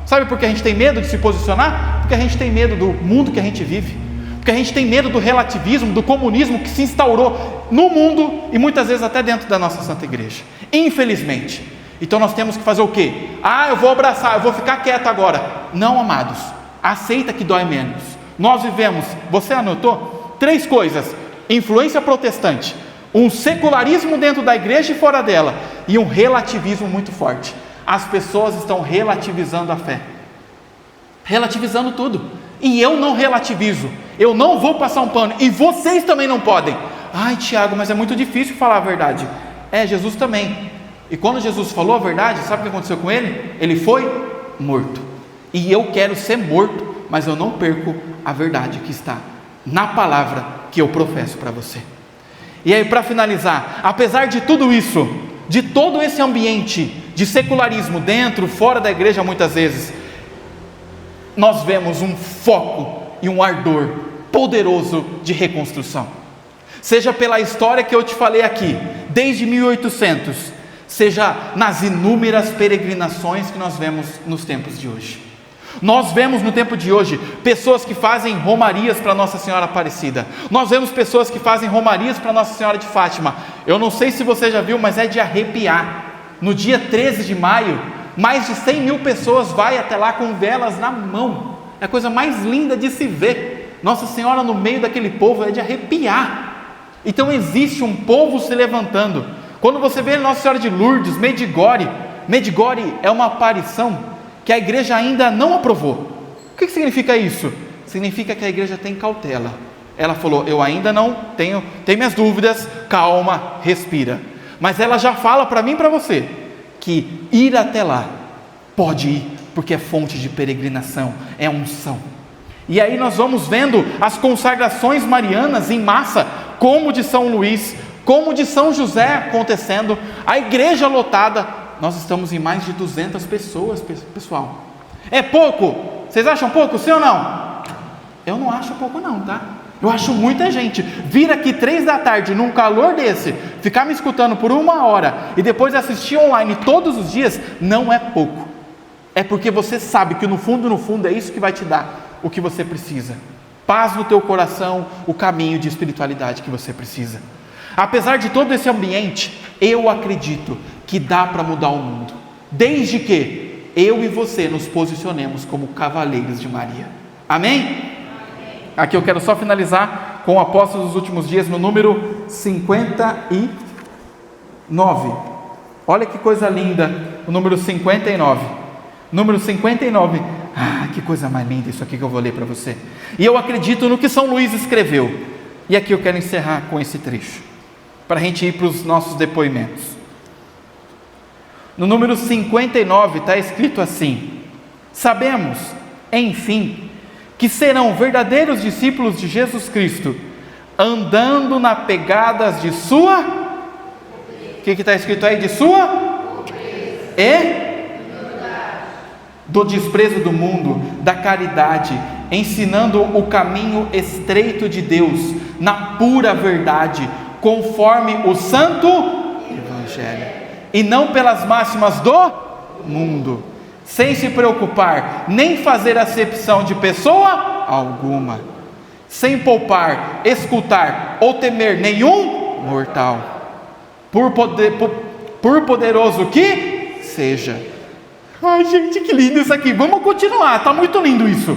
Sabe por que a gente tem medo de se posicionar? Porque a gente tem medo do mundo que a gente vive. Porque a gente tem medo do relativismo, do comunismo que se instaurou no mundo e muitas vezes até dentro da nossa Santa Igreja. Infelizmente. Então nós temos que fazer o quê? Eu vou abraçar, eu vou ficar quieto agora. Não, amados. Aceita que dói menos. Nós vivemos, você anotou? 3 coisas: influência protestante, um secularismo dentro da igreja e fora dela, e um relativismo muito forte. As pessoas estão relativizando a fé, relativizando tudo, e eu não relativizo, eu não vou passar um pano, e vocês também não podem. Tiago, mas é muito difícil falar a verdade. Jesus também. E quando Jesus falou a verdade, sabe o que aconteceu com ele? Ele foi morto. E eu quero ser morto, mas eu não perco a verdade que está na palavra que eu professo para você. E aí, para finalizar, apesar de tudo isso, de todo esse ambiente de secularismo dentro, fora da igreja muitas vezes, nós vemos um foco e um ardor poderoso de reconstrução. Seja pela história que eu te falei aqui, desde 1800, seja nas inúmeras peregrinações que nós vemos nos tempos de hoje. Nós vemos no tempo de hoje pessoas que fazem romarias para Nossa Senhora Aparecida. Nós vemos pessoas que fazem romarias para Nossa Senhora de Fátima. Eu não sei se você já viu, mas é de arrepiar. No dia 13 de maio, mais de 100 mil pessoas vai até lá com velas na mão. É a coisa mais linda de se ver. Nossa Senhora no meio daquele povo, é de arrepiar. Então existe um povo se levantando. Quando você vê Nossa Senhora de Lourdes, Medjugorje é uma aparição que a igreja ainda não aprovou. O que significa isso? Significa que a igreja tem cautela. Ela falou: eu ainda não tenho minhas dúvidas, calma, respira. Mas ela já fala para mim e para você que ir até lá, pode ir, porque é fonte de peregrinação, é unção. E aí nós vamos vendo as consagrações marianas em massa, como de São Luís, como de São José acontecendo, a igreja lotada. Nós estamos em mais de 200 pessoas, pessoal. É pouco? Vocês acham pouco, sim ou não? Eu não acho pouco não, tá? Eu acho muita gente. Vir aqui 3 da tarde, num calor desse, ficar me escutando por 1 hora, e depois assistir online todos os dias, não é pouco. É porque você sabe que no fundo é isso que vai te dar o que você precisa. Paz no teu coração, o caminho de espiritualidade que você precisa. Apesar de todo esse ambiente, eu acredito que dá para mudar o mundo, desde que eu e você nos posicionemos como cavaleiros de Maria. Amém? Amém. Aqui eu quero só finalizar com o apóstolo dos últimos dias, no número 59. Olha que coisa linda, o número 59. Número 59. Que coisa mais linda isso aqui que eu vou ler para você. E eu acredito no que São Luís escreveu. E aqui eu quero encerrar com esse trecho, para a gente ir para os nossos depoimentos. No número 59 está escrito assim: sabemos, enfim, que serão verdadeiros discípulos de Jesus Cristo, andando nas pegadas de sua... O que está escrito aí? De sua... E... do desprezo do mundo, da caridade, ensinando o caminho estreito de Deus, na pura verdade, conforme o Santo Evangelho, e não pelas máximas do mundo, sem se preocupar, nem fazer acepção de pessoa alguma, sem poupar, escutar ou temer nenhum mortal, por poderoso que seja, Ai, gente, que lindo isso aqui. Vamos continuar, está muito lindo isso.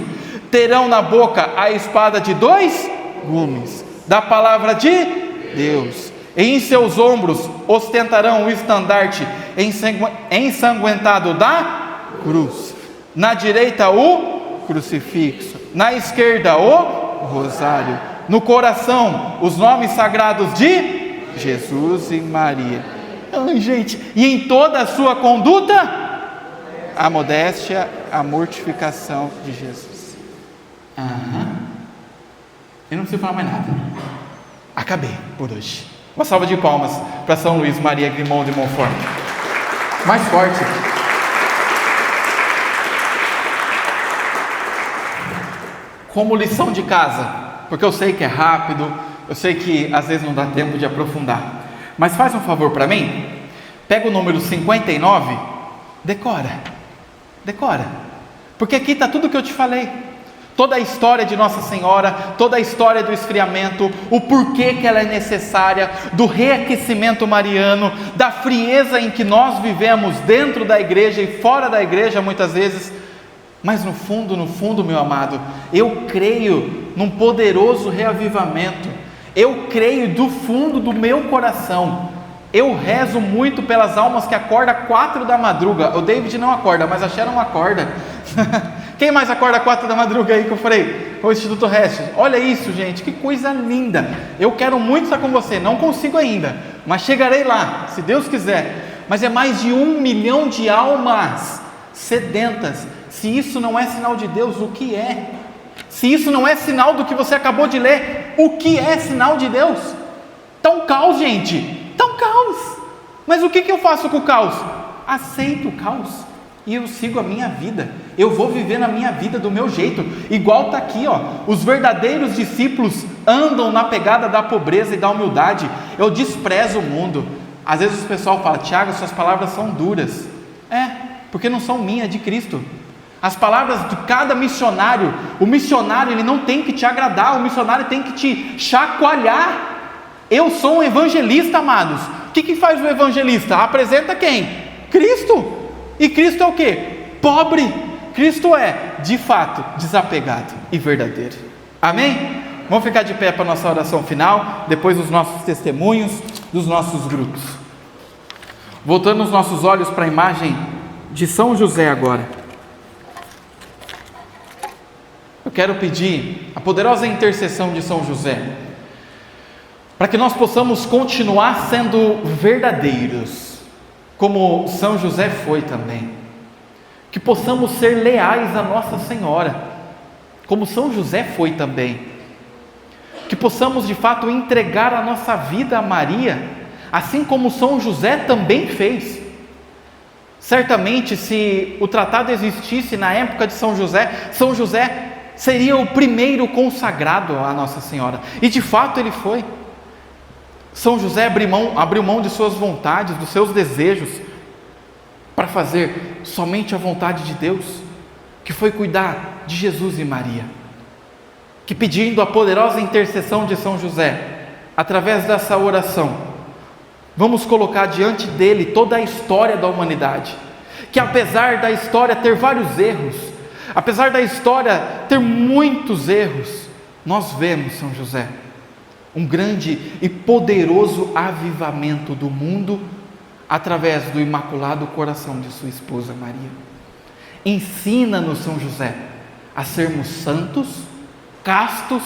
Terão na boca a espada de 2 gumes, da palavra de Deus. E em seus ombros ostentarão o estandarte ensanguentado da cruz. Na direita o crucifixo, na esquerda o rosário. No coração os nomes sagrados de Jesus e Maria. Ai, gente, e em toda a sua conduta, a modéstia, a mortificação de Jesus. Eu não preciso falar mais nada. Acabei por hoje. Uma salva de palmas para São Luís Maria Grimond de Montfort. Mais forte. Como lição de casa, porque eu sei que é rápido, eu sei que às vezes não dá tempo de aprofundar, mas faz um favor para mim, pega o número 59, decora, porque aqui está tudo o que eu te falei, toda a história de Nossa Senhora, toda a história do esfriamento, o porquê que ela é necessária, do reaquecimento mariano, da frieza em que nós vivemos dentro da igreja e fora da igreja muitas vezes. Mas no fundo, meu amado, eu creio num poderoso reavivamento. Eu creio do fundo do meu coração. Eu rezo muito pelas almas que acordam 4 da madruga. O David não acorda, mas a Sharon acorda. Quem mais acorda 4 da madruga aí que eu falei? O Instituto Restes. Olha isso, gente, que coisa linda. Eu quero muito estar com você, não consigo ainda, mas chegarei lá, se Deus quiser. Mas é mais de 1 milhão de almas sedentas. Se isso não é sinal de Deus, o que é? Se isso não é sinal do que você acabou de ler, o que é sinal de Deus? Está um caos, gente, está um caos. Mas o que eu faço com o caos? Aceito o caos e eu sigo a minha vida. Eu vou viver na minha vida do meu jeito. Igual está aqui, ó. Os verdadeiros discípulos andam na pegada da pobreza e da humildade. Eu desprezo o mundo. Às vezes o pessoal fala: Tiago, suas palavras são duras. Porque não são minhas, é de Cristo. As palavras de cada missionário, o missionário ele não tem que te agradar, o missionário tem que te chacoalhar. Eu sou um evangelista, amados. O que faz o evangelista? Apresenta quem? Cristo. E Cristo é o quê? Pobre. Cristo é, de fato, desapegado e verdadeiro. Amém? Vamos ficar de pé para a nossa oração final, depois os nossos testemunhos dos nossos grupos. Voltando os nossos olhos para a imagem de São José agora. Eu quero pedir a poderosa intercessão de São José, para que nós possamos continuar sendo verdadeiros, como São José foi também, que possamos ser leais a Nossa Senhora, como São José foi também, que possamos de fato entregar a nossa vida a Maria, assim como São José também fez. Certamente, se o tratado existisse na época de São José seria o primeiro consagrado a Nossa Senhora, e de fato ele foi. São José abriu mão de suas vontades, dos seus desejos, para fazer somente a vontade de Deus, que foi cuidar de Jesus e Maria, que pedindo a poderosa intercessão de São José, através dessa oração, vamos colocar diante dele toda a história da humanidade, que apesar da história ter vários erros, apesar da história ter muitos erros, nós vemos, São José, um grande e poderoso avivamento do mundo, através do imaculado coração de sua esposa Maria. Ensina-nos, São José, a sermos santos, castos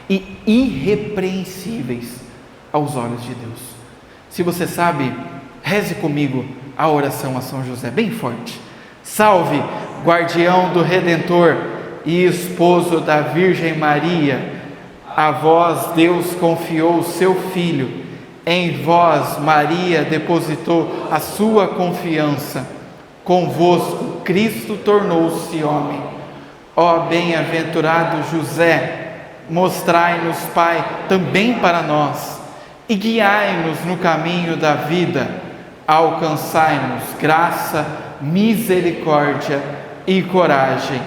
e irrepreensíveis aos olhos de Deus. Se você sabe, reze comigo a oração a São José, bem forte. Salve, guardião do Redentor e esposo da Virgem Maria, a vós Deus confiou o seu Filho, em vós Maria depositou a sua confiança, convosco Cristo tornou-se homem. Ó bem-aventurado José, mostrai-nos, Pai, também para nós, e guiai-nos no caminho da vida, alcançai-nos graça, misericórdia e coragem,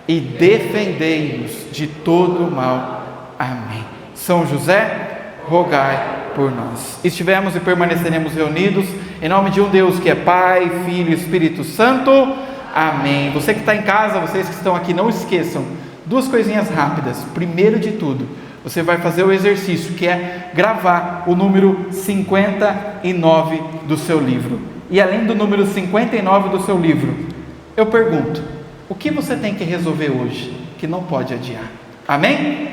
e defendei-nos de todo o mal. Amém. São José, rogai por nós. Estivemos e permaneceremos reunidos em nome de um Deus que é Pai, Filho e Espírito Santo. Amém. Você que está em casa, vocês que estão aqui, não esqueçam, 2 coisinhas rápidas. Primeiro de tudo, você vai fazer o exercício, que é gravar o número 59 do seu livro. E além do número 59 do seu livro, eu pergunto, o que você tem que resolver hoje, que não pode adiar? Amém?